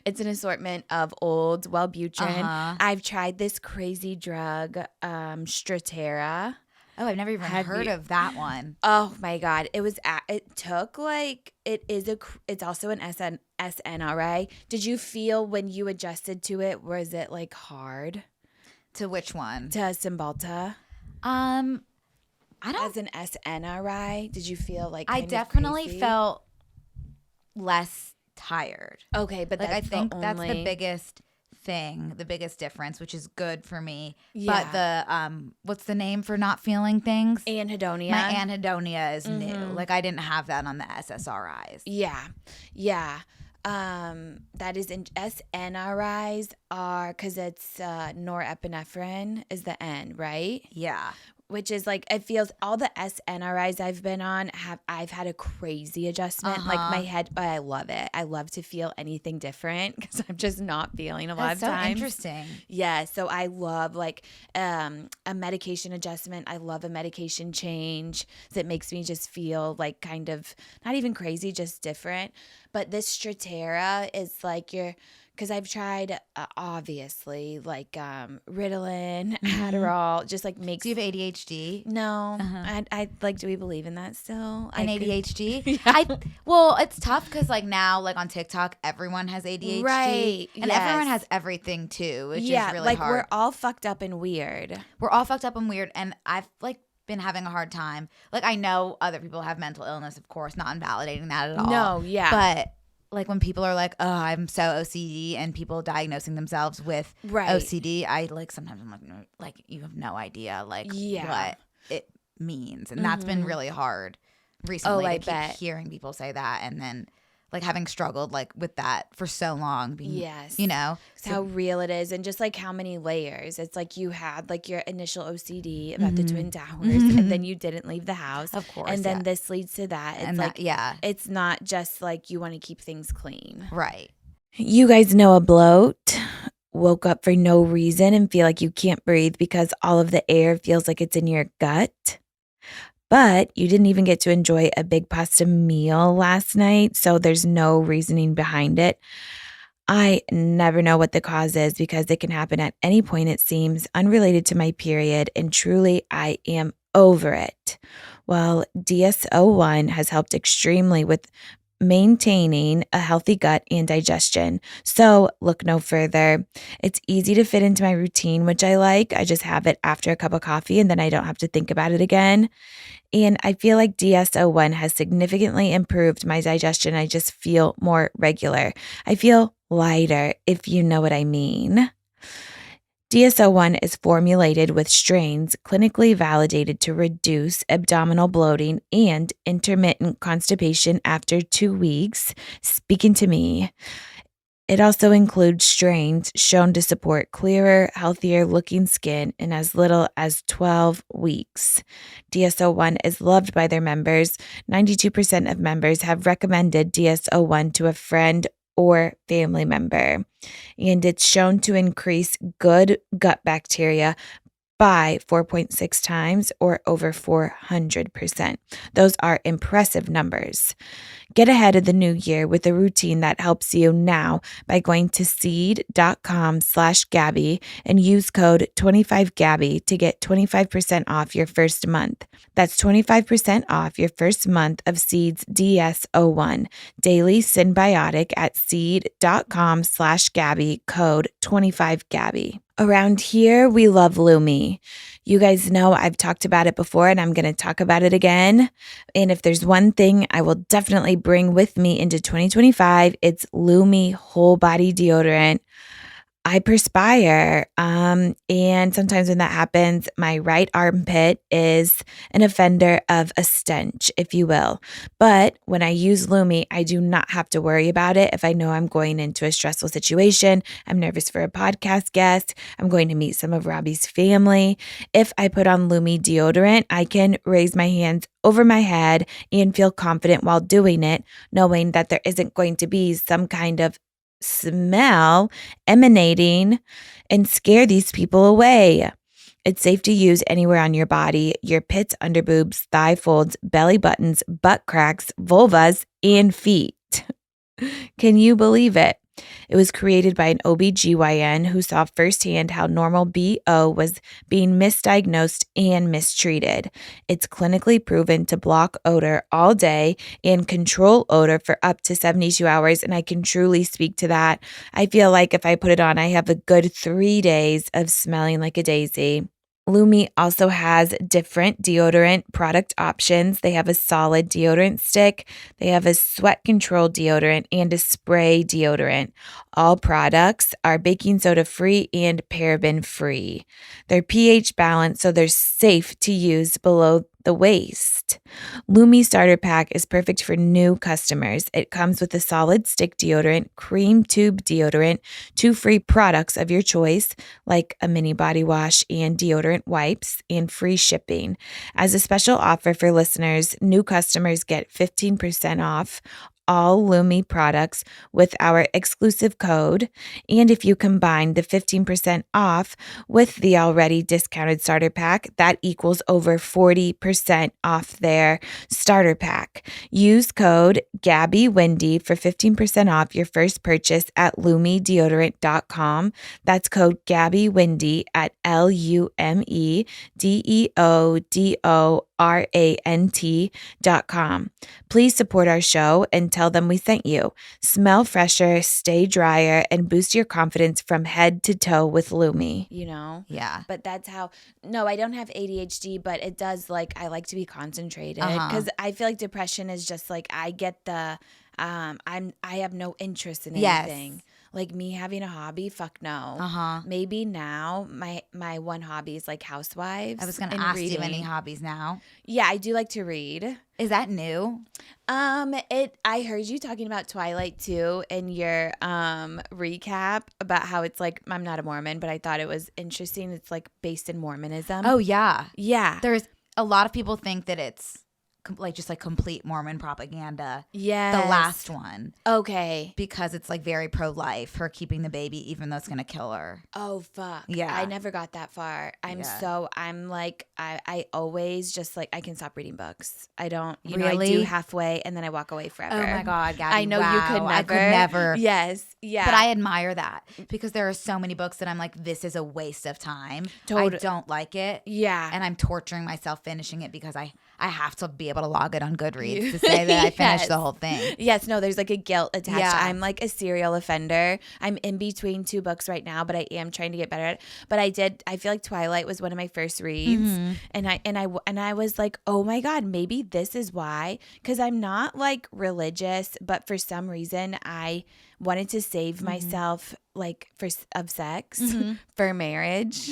It's an assortment of old Wellbutrin. I've tried this crazy drug, Strattera. Oh, I've never even heard of that one. Oh my God. It's also an SNRI. Did you feel when you adjusted to it, was it like hard? To which one? To Cymbalta. I don't. As an SNRI, did you feel like I definitely felt less tired. Okay, but I think that's the biggest thing, the biggest difference, which is good for me. Yeah. But the what's the name for not feeling things? Anhedonia. My anhedonia is new. Like I didn't have that on the SSRIs. Yeah. That is in SNRIs are because it's norepinephrine is the N, right? Yeah. Which is like it feels all the SNRIs I've been on I've had a crazy adjustment. Like my head, I love it. I love to feel anything different because I'm just not feeling a lot of times. That's so interesting. Yeah, so I love like a medication adjustment. I love a medication change that makes me just feel like kind of not even crazy, just different. But this Strattera is like because I've tried, obviously, like Ritalin, Adderall, just like makes. Do you have ADHD? No. I like, do we believe in that still? And ADHD? Yeah. Well, it's tough because like now, like on TikTok, everyone has ADHD. Right. And everyone has everything too, which is really like hard. We're all fucked up and weird. And I've like been having a hard time. Like I know other people have mental illness, of course, not invalidating that at all. No, yeah. But like when people are like, oh, I'm so OCD, and people diagnosing themselves with OCD, I like sometimes I'm like you have no idea like what it means, and that's been really hard recently. Keep hearing people say that, and then like having struggled like with that for so long. You know how real it is, and just like how many layers. It's like you had like your initial OCD about the Twin Towers, and then you didn't leave the house, of course, and then this leads to that. It's and like it's not just like you want to keep things clean, right? You guys know a bloat woke up for no reason and feel like you can't breathe because all of the air feels like it's in your gut. But you didn't even get to enjoy a big pasta meal last night, so there's no reasoning behind it. I never know what the cause is because it can happen at any point, it seems, unrelated to my period, and truly I am over it. Well, DS-01 has helped extremely with maintaining a healthy gut and digestion. So look no further. It's easy to fit into my routine, which I like. I just have it after a cup of coffee and then I don't have to think about it again. And I feel like DS-01 has significantly improved my digestion. I just feel more regular. I feel lighter, if you know what I mean. DS-01 is formulated with strains clinically validated to reduce abdominal bloating and intermittent constipation after 2 weeks. Speaking to me. It also includes strains shown to support clearer, healthier looking skin in as little as 12 weeks. DS-01 is loved by their members. 92% of members have recommended DS-01 to a friend or family member. And it's shown to increase good gut bacteria by 4.6 times or over 400%. Those are impressive numbers. Get ahead of the new year with a routine that helps you now by going to seed.com/Gabby and use code 25Gabby to get 25% off your first month. That's 25% off your first month of Seed's DS-01 Daily Synbiotic at seed.com/Gabby, code 25Gabby. Around here, we love Lumi. You guys know I've talked about it before and I'm going to talk about it again. And if there's one thing I will definitely bring with me into 2025, it's Lumi whole body deodorant. I perspire, and sometimes when that happens, my right armpit is an offender of a stench, if you will. But when I use Lumi, I do not have to worry about it if I know I'm going into a stressful situation. I'm nervous for a podcast guest. I'm going to meet some of Robbie's family. If I put on Lumi deodorant, I can raise my hands over my head and feel confident while doing it, knowing that there isn't going to be some kind of smell emanating and scare these people away. It's safe to use anywhere on your body, your pits, underboobs, thigh folds, belly buttons, butt cracks, vulvas, and feet. Can you believe it? It was created by an OBGYN who saw firsthand how normal BO was being misdiagnosed and mistreated. It's clinically proven to block odor all day and control odor for up to 72 hours, and I can truly speak to that. I feel like if I put it on, I have a good 3 days of smelling like a daisy. Lumi also has different deodorant product options. They have a solid deodorant stick, they have a sweat control deodorant, and a spray deodorant. All products are baking soda free and paraben free. They're pH balanced, so they're safe to use below the waist. Lumi Starter Pack is perfect for new customers. It comes with a solid stick deodorant, cream tube deodorant, 2 free products of your choice, like a mini body wash and deodorant wipes, and free shipping. As a special offer for listeners, new customers get 15% off all Lumi products with our exclusive code. And if you combine the 15% off with the already discounted starter pack, that equals over 40% off their starter pack. Use code GabbyWendy for 15% off your first purchase at LumiDeodorant.com. That's code GabbyWendy at LumiDeodorant.com. Please support our show and tell them we sent you. Smell fresher, stay drier, and boost your confidence from head to toe with Lumi. You know? Yeah. But that's how, no, I don't have ADHD, but it does, like, I like to be concentrated. Because I feel like depression is just like, I get the, I have no interest in anything. Yes. Like me having a hobby, fuck no. Maybe now my one hobby is like housewives. I was going to ask you any hobbies now. Yeah, I do like to read. Is that new? I heard you talking about Twilight too in your recap about how it's like, I'm not a Mormon, but I thought it was interesting. It's like based in Mormonism. Oh yeah. Yeah. There's a lot of people think that it's like just like complete Mormon propaganda. Yeah. The last one. Okay. Because it's like very pro-life, her keeping the baby even though it's going to kill her. Oh, fuck. Yeah. I never got that far. I'm like, I always just like, I can stop reading books. I don't, you know, I do halfway and then I walk away forever. Oh my God, Gabby. I know you could never. I could never. Yes. Yeah. But I admire that because there are so many books that I'm like, this is a waste of time. I don't like it. Yeah. And I'm torturing myself finishing it because I I have to be able to log it on Goodreads to say that I finished the whole thing. Yes, no, there's like a guilt attached. Yeah. I'm like a serial offender. I'm in between 2 books right now, but I am trying to get better at it. But I feel like Twilight was one of my first reads. And I was like, oh my God, maybe this is why. Because I'm not like religious, but for some reason I wanted to save myself like of sex for marriage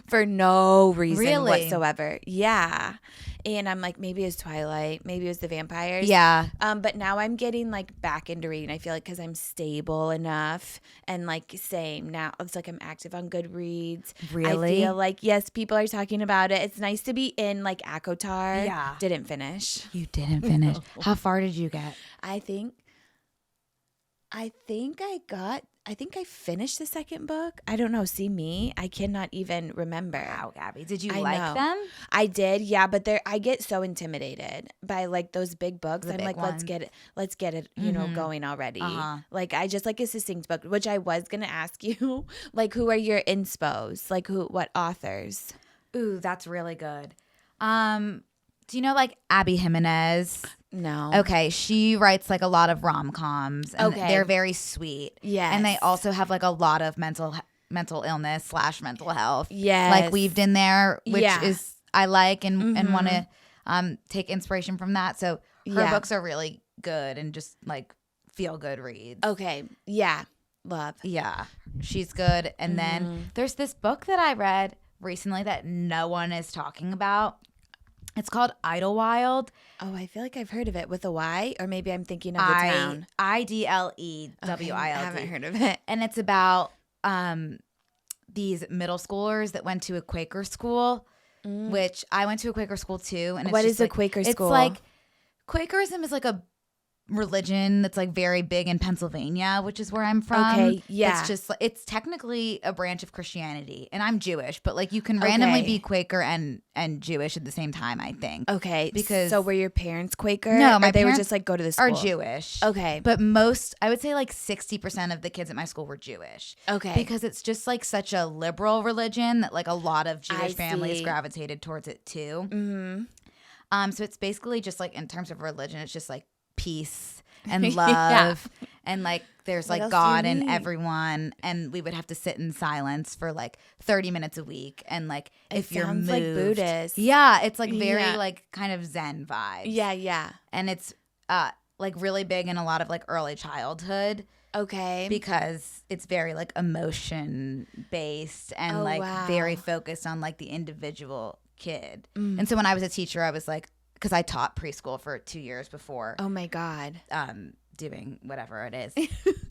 for no reason whatsoever. Yeah. And I'm like, maybe it was Twilight, maybe it was the vampires. Yeah. But now I'm getting like back into reading. I feel like because I'm stable enough and like same now. It's like I'm active on Goodreads. Really? I feel like, yes, people are talking about it. It's nice to be in like ACOTAR. Yeah. Didn't finish. You didn't finish. No. How far did you get? I think I finished the second book. I don't know. See me? I cannot even remember. Wow, Gabby. Did you like them? I did, yeah, but I get so intimidated by like those big books. I'm like, let's get it, you know, going already. Like I just like a succinct book, which I was gonna ask you, like who are your inspos? Like what authors? Ooh, that's really good. Do you know like Abby Jimenez? No. Okay, she writes like a lot of rom-coms and they're very sweet. Yes. And they also have like a lot of mental illness / mental health. Yes. Like weaved in there, which is I like and want to take inspiration from that. So her books are really good and just like feel good reads. Okay. Yeah. Love. Yeah. She's good. And then there's this book that I read recently that no one is talking about. It's called Idlewild. Oh, I feel like I've heard of it with a Y, or maybe I'm thinking of the town. Idlewild. Okay, I haven't heard of it. And it's about these middle schoolers that went to a Quaker school, which I went to a Quaker school too. And what is a Quaker school? It's like Quakerism is like a religion that's like very big in Pennsylvania, which is where I'm from. Okay, yeah. It's technically a branch of Christianity, and I'm Jewish, but like you can randomly be Quaker and Jewish at the same time, I think. Okay. So were your parents Quaker? No, my they parents would just like go to the school? Are Jewish. Okay. But I would say like 60% of the kids at my school were Jewish. Okay. Because it's just like such a liberal religion that like a lot of Jewish families gravitated towards it too. So it's basically just like in terms of religion, it's just like peace and love and like there's like God in everyone, and we would have to sit in silence for like 30 minutes a week, and like if you're moved, like Buddhist. Yeah, it's like very like kind of Zen vibes. Yeah. And it's like really big in a lot of like early childhood. Okay. Because it's very like emotion based and very focused on like the individual kid. And so when I was a teacher, I was like, because I taught preschool for 2 years before. Oh my God. Doing whatever it is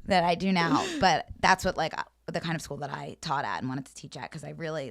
that I do now. But that's what like the kind of school that I taught at and wanted to teach at, because I really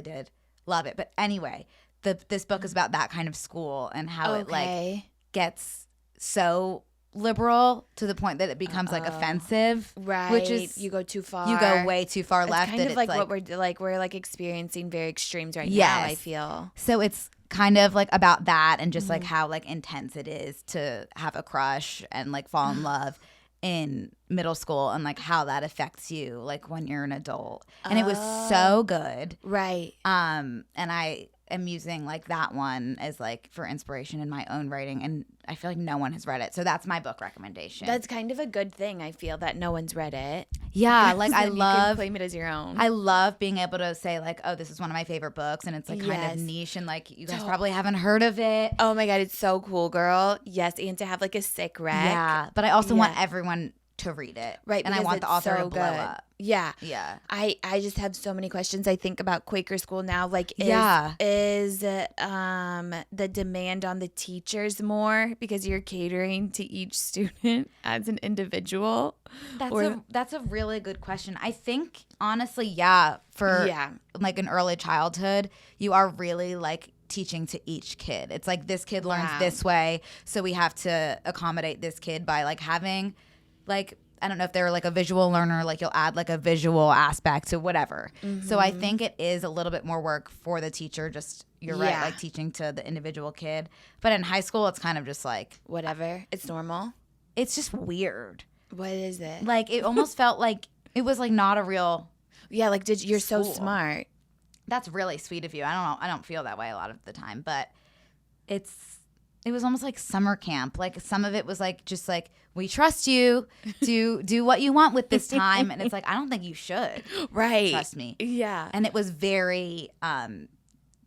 did love it. But anyway, this book is about that kind of school and how it like gets so liberal to the point that it becomes like offensive. Right. Which is you go too far. You go way too far left. Kind of like what we're like experiencing very extremes right now, I feel. So it's kind of like about that and just like how like intense it is to have a crush and like fall in love in middle school, and like how that affects you like when you're an adult. And it was so good. Right. And I am using like that one as like for inspiration in my own writing, and I feel like no one has read it, so that's my book recommendation. That's kind of a good thing. I feel that no one's read it. Yeah, like I love you can claim it as your own. I love being able to say like, oh, this is one of my favorite books, and it's like kind of niche, and like you guys probably haven't heard of it. Oh my God, it's so cool, girl. Yes, and to have like a sick rec. Yeah, but I also want everyone to read it, right? And I want the author to blow up. Yeah. I just have so many questions. I think about Quaker school now. Like, is the demand on the teachers more because you're catering to each student as an individual? That's a really good question. I think honestly, for like an early childhood, you are really like teaching to each kid. It's like this kid learns this way, so we have to accommodate this kid by like having like, I don't know if they're like a visual learner, like you'll add like a visual aspect to whatever. So I think it is a little bit more work for the teacher, just you're right, like teaching to the individual kid. But in high school, it's kind of just like whatever. It's normal. It's just weird. What is it? Like it almost felt like it was like not a real like you're school. So smart. That's really sweet of you. I don't feel that way a lot of the time, but it was almost like summer camp. Like some of it was like just like, we trust you to do what you want with this time. And it's like, I don't think you should. Right. Trust me. Yeah. And it was very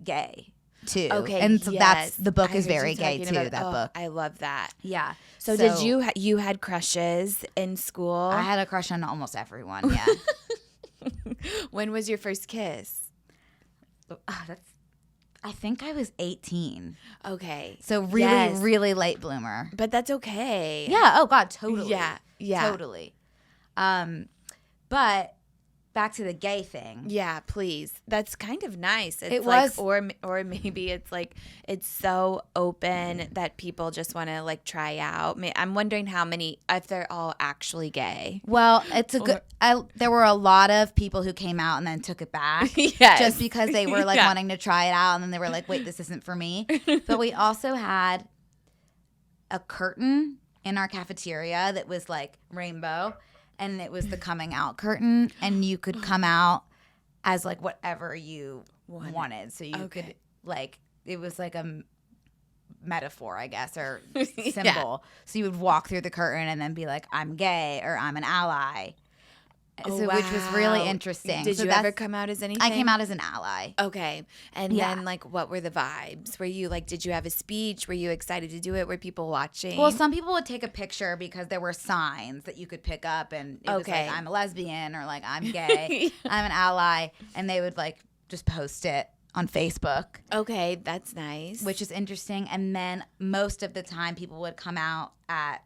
gay too. Okay. And so the book is very gay too, that book. I love that. Yeah. So did you had crushes in school? I had a crush on almost everyone. Yeah. When was your first kiss? I think I was 18. Okay. So really, really late bloomer. But that's okay. Yeah. Oh God, totally. Yeah. Yeah. Totally. But back to the gay thing. Yeah, please. That's kind of nice. It's was, or maybe it's like it's so open that people just want to like try out. I'm wondering if they're all actually gay. Well, it's a good. There were a lot of people who came out and then took it back. Yes. Just because they were like wanting to try it out, and then they were like, "Wait, this isn't for me." But we also had a curtain in our cafeteria that was like rainbow. And it was the coming out curtain, and you could come out as like whatever you wanted. So you could like, it was like a metaphor, I guess, or symbol. Yeah. So you would walk through the curtain and then be like, I'm gay or I'm an ally. Which was really interesting. Did you ever come out as anything? I came out as an ally. Okay. And then like, what were the vibes? Were you like, did you have a speech? Were you excited to do it? Were people watching? Well, some people would take a picture because there were signs that you could pick up, and it was like, I'm a lesbian, or like, I'm gay, I'm an ally. And they would like just post it on Facebook. Okay. That's nice. Which is interesting. And then most of the time people would come out at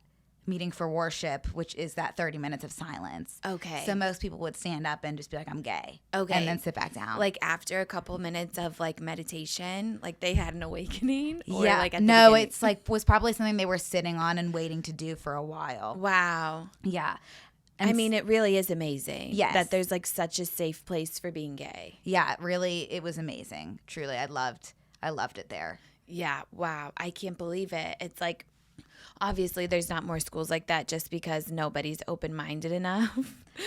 meeting for worship, which is that 30 minutes of silence. Okay. So most people would stand up and just be like, I'm gay. Okay. And then sit back down. Like after a couple minutes of like meditation, like they had an awakening? Or yeah. Like at the beginning? It's like was probably something they were sitting on and waiting to do for a while. Wow. Yeah. And I mean, it really is amazing. Yes. That there's like such a safe place for being gay. Yeah, really, it was amazing. Truly, I loved it there. Yeah. Wow. I can't believe it. It's like, obviously, there's not more schools like that just because nobody's open-minded enough.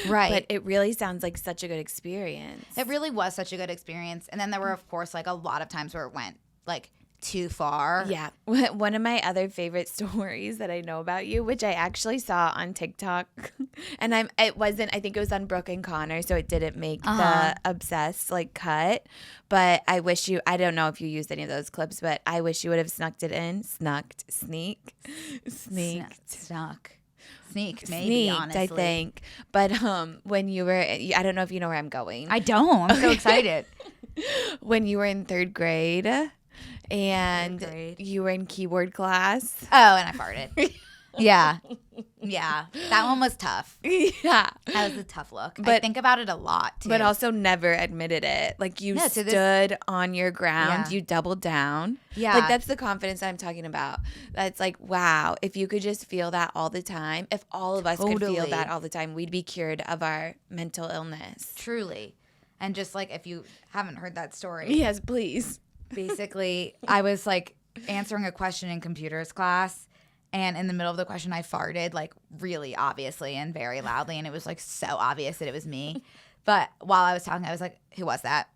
Right. But it really sounds like such a good experience. It really was such a good experience. And then there were, of course, like a lot of times where it went like too far. Yeah. One of my other favorite stories that I know about you, which I actually saw on TikTok, and I think it was on Brooke and Connor, so it didn't make the obsessed like cut. But I don't know if you used any of those clips, but I wish you would have snuck, maybe, honestly. I think. But when you were, I don't know if you know where I'm going. I don't. I'm so excited. When you were in third grade and you were in keyboard class. Oh, and I farted. Yeah. Yeah. That one was tough. Yeah. That was a tough look. But I think about it a lot, too. But also never admitted it. Like, you stood on your ground. Yeah. You doubled down. Yeah. Like, that's the confidence I'm talking about. That's like, wow, if you could just feel that all the time, if all of us could feel that all the time, we'd be cured of our mental illness. Truly. And just like, if you haven't heard that story. Yes, please. Basically, I was like answering a question in computers class, and in the middle of the question I farted like really obviously and very loudly, and it was like so obvious that it was me. But while I was talking, I was like, who was that?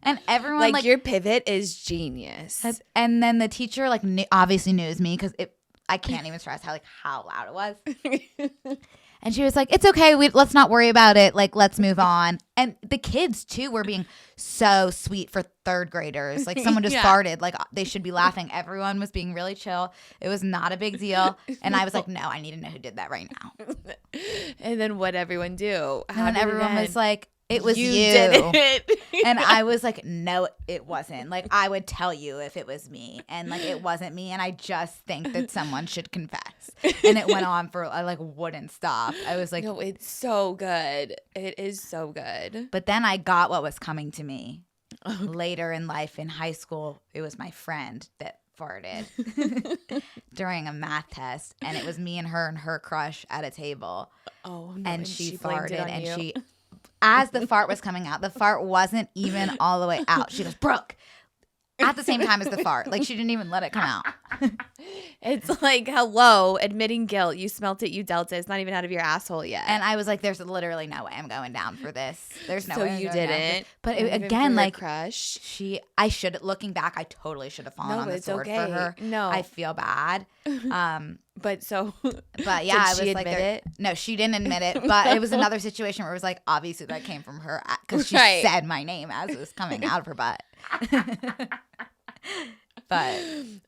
And everyone like your pivot is genius. And then the teacher like obviously knew it was me because I can't even stress how loud it was. And she was like, it's okay. Let's not worry about it. Like, let's move on. And the kids, too, were being so sweet for third graders. Like, someone just farted. Like, they should be laughing. Everyone was being really chill. It was not a big deal. And I was like, no, I need to know who did that right now. And then what'd everyone do? And then everyone was like, it was you. Did it. And I was like, no, it wasn't. Like, I would tell you if it was me. And, like, it wasn't me. And I just think that someone should confess. And it went on for, I, like, wouldn't stop. I was like. No, it's so good. It is so good. But then I got what was coming to me. Later in life, in high school, it was my friend that farted during a math test. And it was me and her crush at a table. Oh, no. And she farted and she. As the fart was coming out, the fart wasn't even all the way out. She goes, Brooke, at the same time as the fart. Like, she didn't even let it come out. It's like, hello, admitting guilt. You smelt it, you dealt it. It's not even out of your asshole yet. And I was like, there's literally no way I'm going down for this. There's no way. So you didn't. But again, like, crush. I should, looking back, I totally should have fallen on the sword for her. No. I feel bad. But yeah, did she admit it? No, she didn't admit it. But it was another situation where it was like, obviously that came from her because she said my name as it was coming out of her butt. But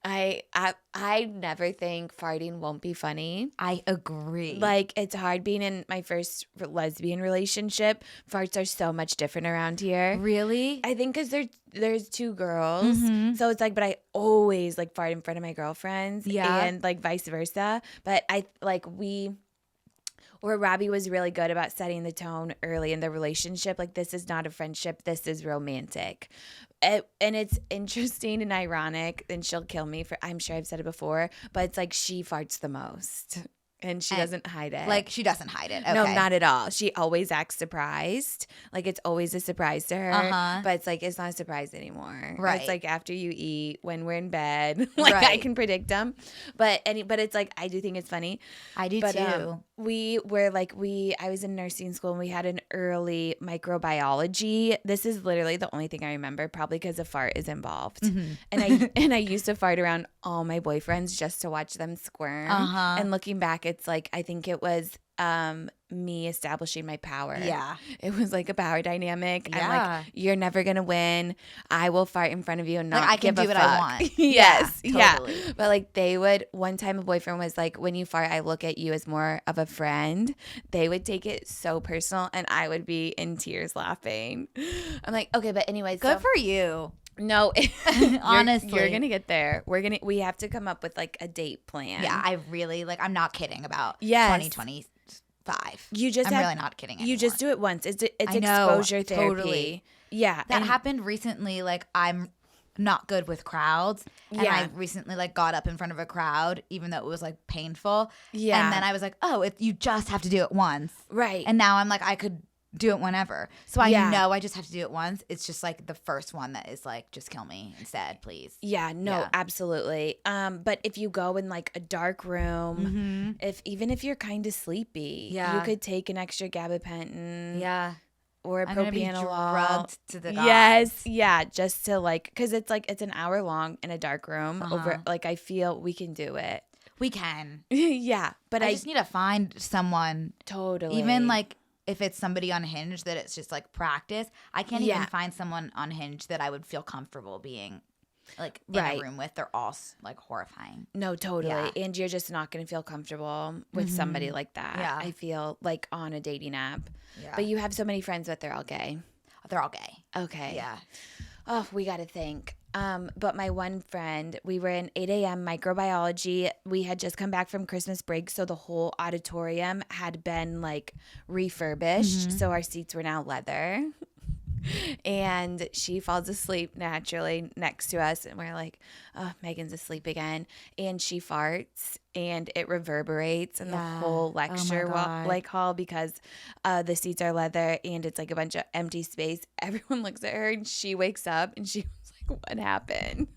I never think farting won't be funny. I agree. Like, it's hard being in my first lesbian relationship. Farts are so much different around here. Really? I think because there's two girls. So it's like, but I always like fart in front of my girlfriends. Yeah. And like vice versa. But Robbie was really good about setting the tone early in the relationship. Like, this is not a friendship. This is romantic. And it's interesting and ironic, and she'll kill me for, I'm sure I've said it before, but it's like she farts the most. And she doesn't hide it. Like, she doesn't hide it. Okay. No, not at all. She always acts surprised. Like, it's always a surprise to her. But it's like, it's not a surprise anymore. Right. It's like after you eat, when we're in bed. Like, I can predict them. But it's like, I do think it's funny. I do too. I was in nursing school and we had an early microbiology. This is literally the only thing I remember, probably because a fart is involved. And I used to fart around all my boyfriends just to watch them squirm. And looking back, it's like, I think it was me establishing my power. Yeah. It was like a power dynamic. Yeah. I'm like, you're never going to win. I will fart in front of you and not I can give do a what fuck. I want. Yes. Yeah, totally. Yeah. But like one time a boyfriend was like, when you fart, I look at you as more of a friend. They would take it so personal and I would be in tears laughing. I'm like, okay, but anyways. Good for you. No, honestly, you're gonna get there. We have to come up with like a date plan. Yeah, I really I'm not kidding about 2025. I'm really not kidding anymore. You just do it once. It's exposure therapy. Totally. Yeah, that happened recently. Like, I'm not good with crowds, and I recently like got up in front of a crowd, even though it was like painful. Yeah, and then I was like, oh, you just have to do it once, right? And now I'm like, I could do it whenever. So I know I just have to do it once. It's just like the first one that is like, just kill me instead, please. Yeah, no, absolutely. But if you go in like a dark room, even if you're kind of sleepy, you could take an extra gabapentin. Yeah. Or a propianolol. Drugged to the gods. Yes. Yeah. Just to like, because it's like, it's an hour long in a dark room over, like, I feel we can do it. We can. Yeah. But I just need to find someone. Totally. Even like, if it's somebody on Hinge that it's just like practice, I can't even find someone on Hinge that I would feel comfortable being like in a room with. They're all like horrifying. No, totally. Yeah. And you're just not going to feel comfortable with somebody like that. Yeah. I feel like on a dating app. Yeah. But you have so many friends, but they're all gay. They're all gay. Okay. Yeah. Oh, we got to think. But my one friend, we were in 8 a.m. microbiology. We had just come back from Christmas break, so the whole auditorium had been like refurbished. So our seats were now leather. And she falls asleep naturally next to us. And we're like, oh, Megan's asleep again. And she farts and it reverberates in the whole lecture hall because the seats are leather and it's like a bunch of empty space. Everyone looks at her and she wakes up and she was like, what happened?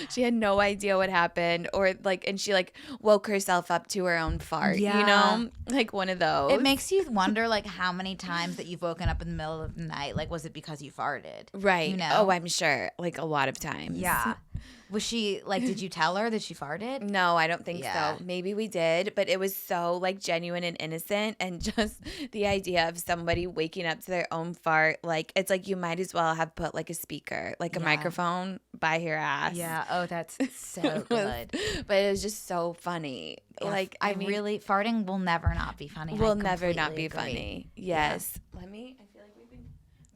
She had no idea what happened, or like, and she like woke herself up to her own fart, you know, like one of those. It makes you wonder like how many times that you've woken up in the middle of the night. Like, was it because you farted? Right. You know? Oh, I'm sure. Like a lot of times. Yeah. Was she like, did you tell her that she farted? No, I don't think so. Maybe we did, but it was so like genuine and innocent, and just the idea of somebody waking up to their own fart, like it's like you might as well have put like a speaker, like a microphone by her ass. Yeah. Oh, that's so good. But it was just so funny. Yeah, like I mean, really, farting will never not be funny. Will never not be funny. Yes. Yeah. I feel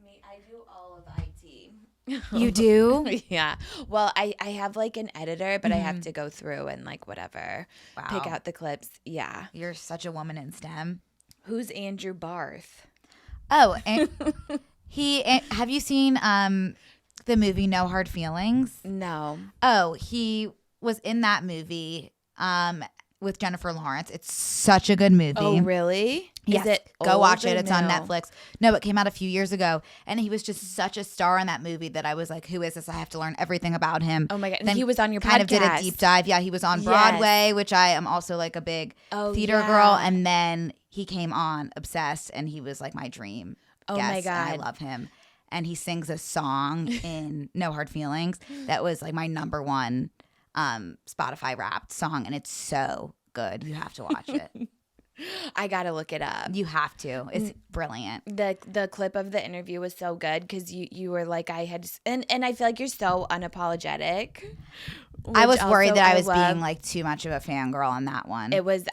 like I do all of IT. You do? Yeah. Well, I have like an editor, but I have to go through and like whatever, pick out the clips. Yeah. You're such a woman in STEM. Who's Andrew Barth? Oh, and have you seen the movie No Hard Feelings? No. Oh, he was in that movie. with Jennifer Lawrence. It's such a good movie. Oh, really? Yes. Is it Go watch it. or It's on Netflix. No, it came out a few years ago. And he was just such a star in that movie that I was like, who is this? I have to learn everything about him. Oh, my God. Then he was on your kind podcast. of did a deep dive. Yeah, he was on Broadway, which I am also like a big theater girl. And then he came on Obsessed, and he was like my dream guest. My God. And I love him. And he sings a song in No Hard Feelings that was like my number one Spotify Wrapped song. And it's so good. You have to watch it. I gotta look it up. You have to. It's brilliant. The clip of the interview was so good because you were like, I had, and I feel like you're so unapologetic. I was worried that I was being like too much of a fangirl on that one. It was,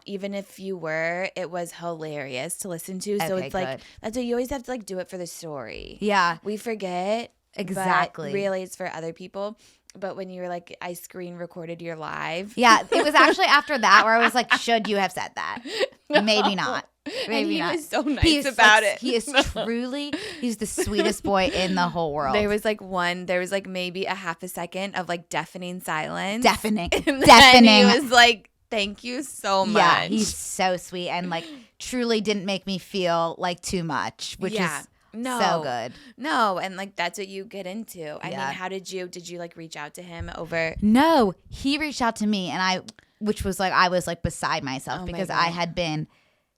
even if you were, it was hilarious to listen to. So it's like, that's what you always have to like do it for the story. Yeah. We forget. Exactly. But really it's for other people. But when you were like, I screen recorded your live. Yeah, it was actually after that where I was like, should you have said that? No. Maybe not. Maybe not. He was so nice he's about it. He is truly, he's the sweetest boy in the whole world. There was like maybe a half a second of like deafening silence. Deafening. And then he was like, thank you so much. Yeah, he's so sweet and like truly didn't make me feel like too much, which is so good. No, and like that's what you get into. I mean, how did you like reach out to him over? No, he reached out to me, and I was like beside myself because I had been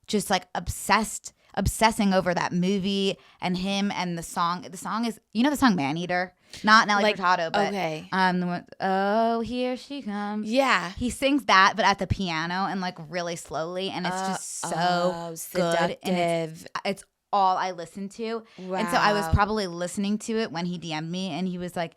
just like obsessing over that movie and him and the song. The song is, you know, the song Maneater, not Nelly Furtado, but the one, oh, here she comes. Yeah, he sings that, but at the piano and like really slowly, and it's just so good. And it's all I listened to. Wow. And so I was probably listening to it when he DM'd me, and he was like,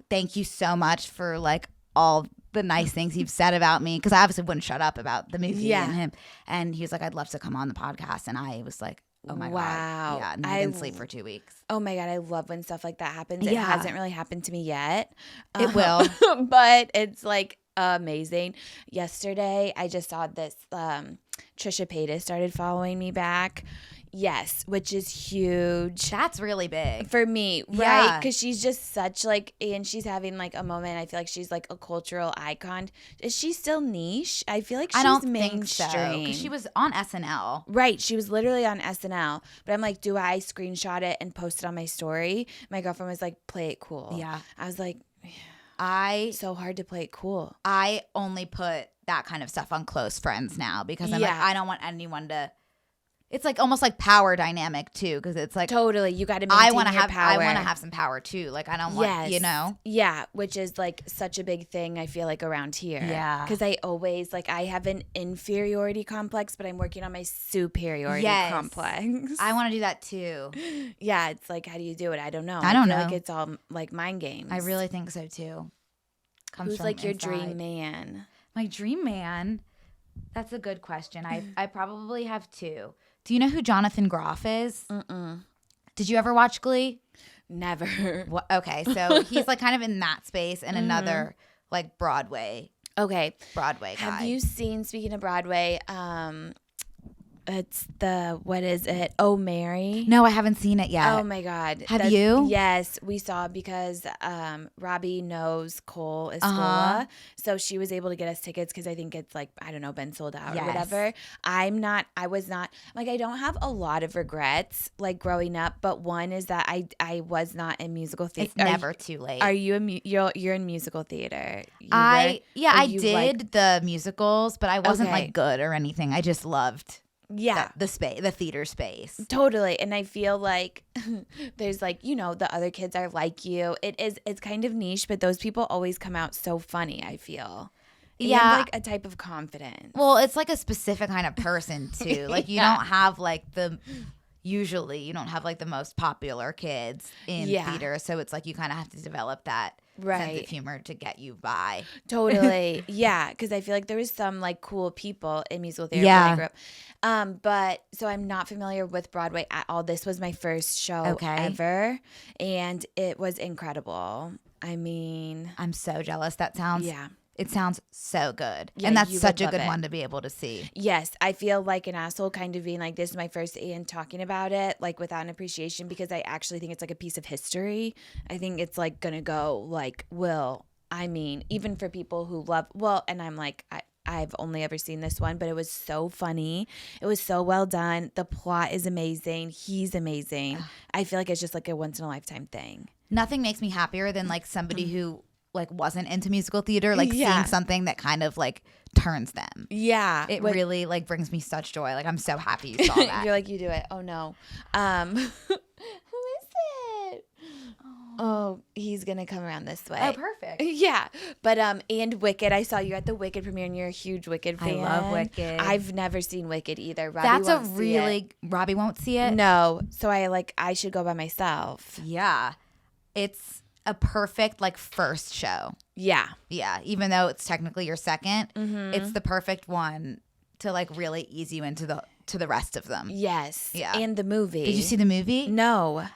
thank you so much for like all the nice things you've said about me, because I obviously wouldn't shut up about the movie and him. And he was like, I'd love to come on the podcast. And I was like, oh my God. Yeah, and I didn't sleep for 2 weeks. Oh my God, I love when stuff like that happens. It hasn't really happened to me yet. It will. But it's like amazing. Yesterday I just saw this Trisha Paytas started following me back. Yes, which is huge. That's really big. For me, right? Because she's just such like, and she's having like a moment. I feel like she's like a cultural icon. Is she still niche? I feel like she's mainstream. I don't think so. 'Cause she was on SNL. Right. She was literally on SNL. But I'm like, do I screenshot it and post it on my story? My girlfriend was like, play it cool. Yeah. I was like, so hard to play it cool. I only put that kind of stuff on close friends now because I'm like, I don't want anyone to. It's like almost like power dynamic too, because it's like totally you got to maintain your power. I want to have some power too. Like I don't want, you know. Yeah, which is like such a big thing I feel like around here. Yeah, because I always like I have an inferiority complex, but I'm working on my superiority complex. I want to do that too. Yeah, it's like how do you do it? I don't know. I don't know. Like it's all like mind games. I really think so too. Who's like your dream man? My dream man. That's a good question. I probably have two. Do you know who Jonathan Groff is? Mm-mm. Did you ever watch Glee? Never. Okay, so he's like kind of in that space and another like Broadway guy. Have you seen, speaking of Broadway, it's what is it? Oh, Mary? No, I haven't seen it yet. Oh my God. Have you? Yes, we saw because Robbie knows Cole Escola. So she was able to get us tickets because I think it's like, I don't know, been sold out or whatever. I don't have a lot of regrets like growing up, but one is that I was not in musical theater. It's never too late. Are you you're in musical theater? I did the musicals, but I wasn't like good or anything. I just loved the theater space. Totally. And I feel like there's like, you know, the other kids are like you. It's kind of niche, but those people always come out so funny, I feel. And like a type of confidence. Well, it's like a specific kind of person too. Like you don't have like usually you don't have like the most popular kids in theater. So it's like you kind of have to develop that sense of humor to get you by. Totally. Yeah. Because I feel like there was some like cool people in musical theater when I grew up. But so I'm not familiar with Broadway at all. This was my first show ever. And it was incredible. I mean, I'm so jealous. It sounds so good. Yeah, and that's such a good one to be able to see. Yes. I feel like an asshole kind of being like, this is my first and talking about it, like without an appreciation, because I actually think it's like a piece of history. I think it's like going to go like, even for people who love, and I'm like, I've only ever seen this one, but it was so funny. It was so well done. The plot is amazing. He's amazing. I feel like it's just like a once in a lifetime thing. Nothing makes me happier than like somebody who like wasn't into musical theater, like seeing something that kind of like turns them. Yeah. It really like brings me such joy. Like I'm so happy you saw that. You're like, you do it. Oh no. Who is it? Oh, he's gonna come around this way. Oh, perfect. Yeah. But and Wicked. I saw you at the Wicked premiere and you're a huge Wicked fan. I love Wicked. I've never seen Wicked either. Robbie won't see it? No. So I should go by myself. Yeah. It's a perfect like first show. Yeah. Yeah. Even though it's technically your second, it's the perfect one to like really ease you into the rest of them. Yes. Yeah. And the movie. Did you see the movie? No.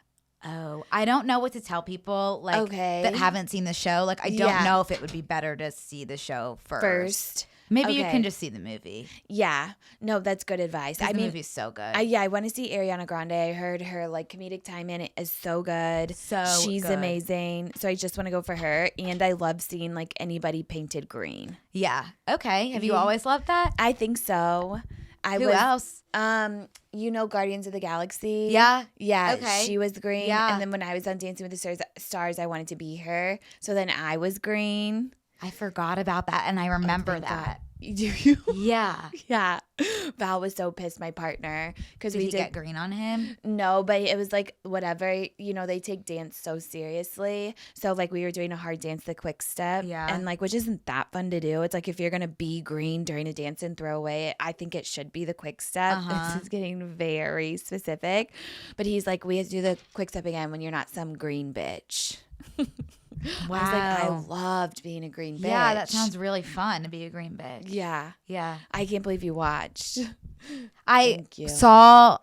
Oh, I don't know what to tell people like that haven't seen the show. Like I don't know if it would be better to see the show first. Maybe you can just see the movie. Yeah. No, that's good advice. The movie's so good. I want to see Ariana Grande. I heard her like comedic time in it is so good. She's amazing. So I just want to go for her. And I love seeing like anybody painted green. Yeah. Okay. Have you always loved that? I think so. Who else? Guardians of the Galaxy. Yeah. Yeah. Okay. She was green. Yeah. And then when I was on Dancing with the Stars, I wanted to be her. So then I was green. I forgot about that, and I remember that. Do you? Yeah. Yeah. Val was so pissed, my partner. Did he get green on him? No, but it was like whatever. They take dance so seriously. So like we were doing a hard dance, the quick step. Yeah. And like, which isn't that fun to do. It's like if you're going to be green during a dance and throw away, I think it should be the quick step. This is getting very specific. But he's like, we have to do the quick step again when you're not some green bitch. Wow. I was like, I loved being a green bitch. Yeah, that sounds really fun to be a green bitch. Yeah. Yeah. I can't believe you watched. I saw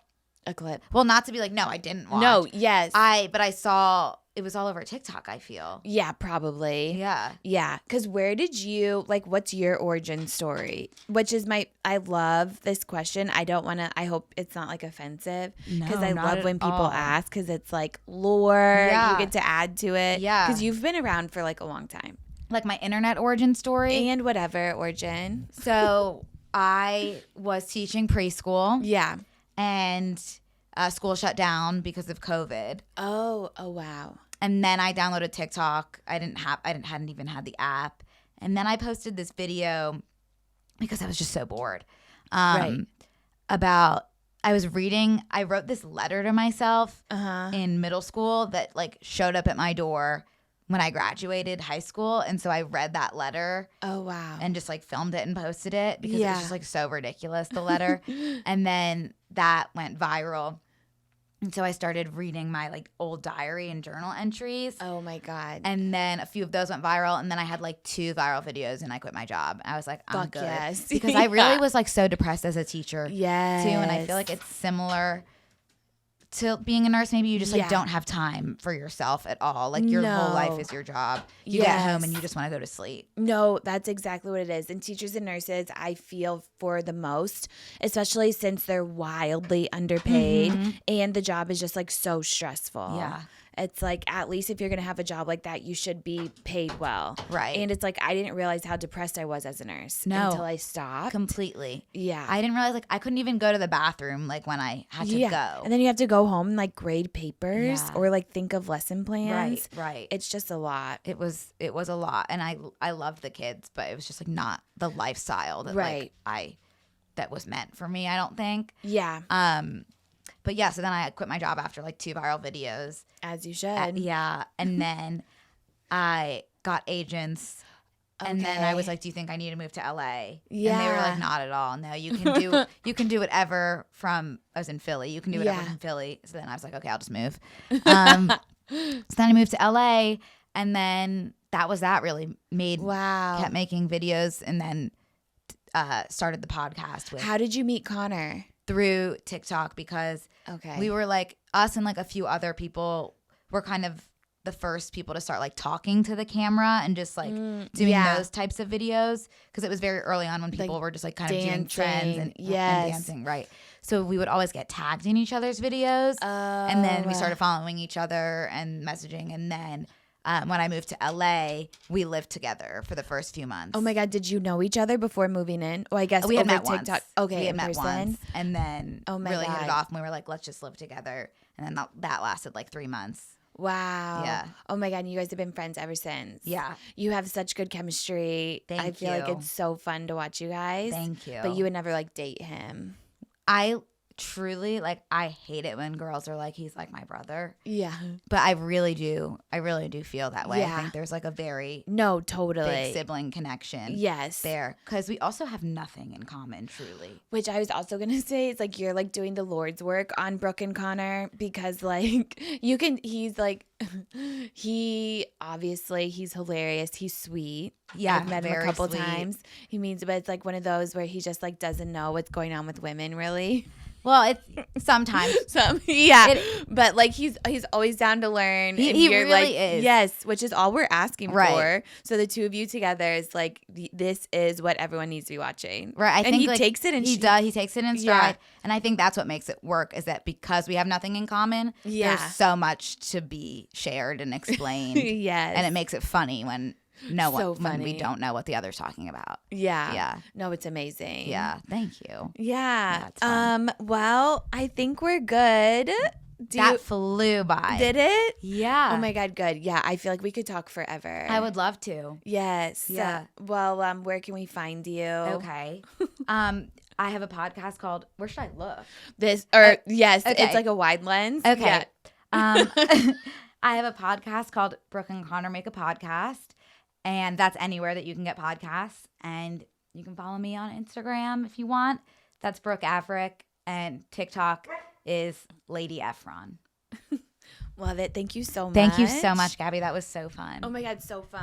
a clip. Well, not to be like, no, I didn't watch. No, yes. But I saw it was all over TikTok, I feel. Yeah, probably. Yeah. Yeah. Because where did you, like, what's your origin story? Which is I love this question. I hope it's not like offensive. Because I love when people ask because it's like lore. You get to add to it. Yeah. Because you've been around for like a long time. Like my internet origin story. And whatever origin. So I was teaching preschool. Yeah. And school shut down because of COVID. Oh wow. And then I downloaded TikTok. I hadn't even had the app. And then I posted this video because I was just so bored. About I wrote this letter to myself in middle school that like showed up at my door when I graduated high school. And so I read that letter. Oh, wow. And just like filmed it and posted it because it was just like so ridiculous, the letter. And then that went viral. And so I started reading my like old diary and journal entries. Oh my God. And then a few of those went viral. And then I had like 2 viral videos and I quit my job. I was like, I'm good. Yes. Because I really was like so depressed as a teacher. Yes. Too. And I feel like it's similar to being a nurse. Maybe you just like don't have time for yourself at all. Like your whole life is your job. You get home and you just want to go to sleep. No, that's exactly what it is. And teachers and nurses, I feel for the most, especially since they're wildly underpaid and the job is just like so stressful. Yeah. It's like, at least if you're going to have a job like that, you should be paid well. Right. And it's like, I didn't realize how depressed I was as a nurse until I stopped. Completely. Yeah. I didn't realize, like, I couldn't even go to the bathroom, like, when I had to go. And then you have to go home and, like, grade papers or, like, think of lesson plans. Right. It's just a lot. It was a lot. And I loved the kids, but it was just, like, not the lifestyle that, like, that was meant for me, I don't think. Yeah. But yeah, so then I quit my job after like 2 viral videos. As you should. And then I got agents. And then I was like, do you think I need to move to LA? Yeah. And they were like, not at all. No, you can do whatever from, I was in Philly. You can do whatever from Philly. So then I was like, okay, I'll just move. So then I moved to LA. And then that was that really kept making videos and then started the podcast with. How did you meet Connor? Through TikTok because we were like, us and like a few other people were kind of the first people to start like talking to the camera and just like doing those types of videos because it was very early on when people were just like kind of doing trends and dancing, right? So we would always get tagged in each other's videos and then we started following each other and messaging and then when I moved to LA, we lived together for the first few months. Oh my God, did you know each other before moving in? Oh, I guess we had over met TikTok. Once. Okay, we had in met person. Once, and then really God. hit it off, and we were like, let's just live together. And then that lasted like 3 months. Wow. Yeah. Oh my God, and you guys have been friends ever since. Yeah. You have such good chemistry. Thank you. I feel like it's so fun to watch you guys. Thank you. But you would never like date him. I truly I hate it when girls are like, he's like my brother. Yeah. But I really do feel that way. Yeah. I think there's like a very totally big sibling connection. Yes. There. Because we also have nothing in common, truly. Which I was also going to say, it's like you're like doing the Lord's work on Brooke and Connor because like he's like, he's hilarious. He's sweet. Yeah. I've met him a couple times. But it's like one of those where he just like doesn't know what's going on with women really. Well, it's sometimes. But like he's always down to learn. He really is. Yes, which is all we're asking right. for. So the two of you together is like this is what everyone needs to be watching. Right. I think he takes it and he does. He takes it in stride, and I think that's what makes it work. Is that because we have nothing in common? Yeah. There's so much to be shared and explained. Yes. And it makes it funny when. When we don't know what the other's talking about. Yeah. Yeah. No, it's amazing. Yeah. Thank you. Yeah. Well, I think we're good. That flew by. Did it? Yeah. Oh my God, good. Yeah, I feel like we could talk forever. I would love to. Yes. Yeah. Well, where can we find you? Okay. I have a podcast called Where Should I Look? Yes, okay. It's like a wide lens. Okay. Yeah. I have a podcast called Brooke and Connor Make a Podcast. And that's anywhere that you can get podcasts. And you can follow me on Instagram if you want. That's Brooke Averick. And TikTok is Lady Efron. Love it. Thank you so much. Thank you so much, Gabby. That was so fun. Oh my God, so fun.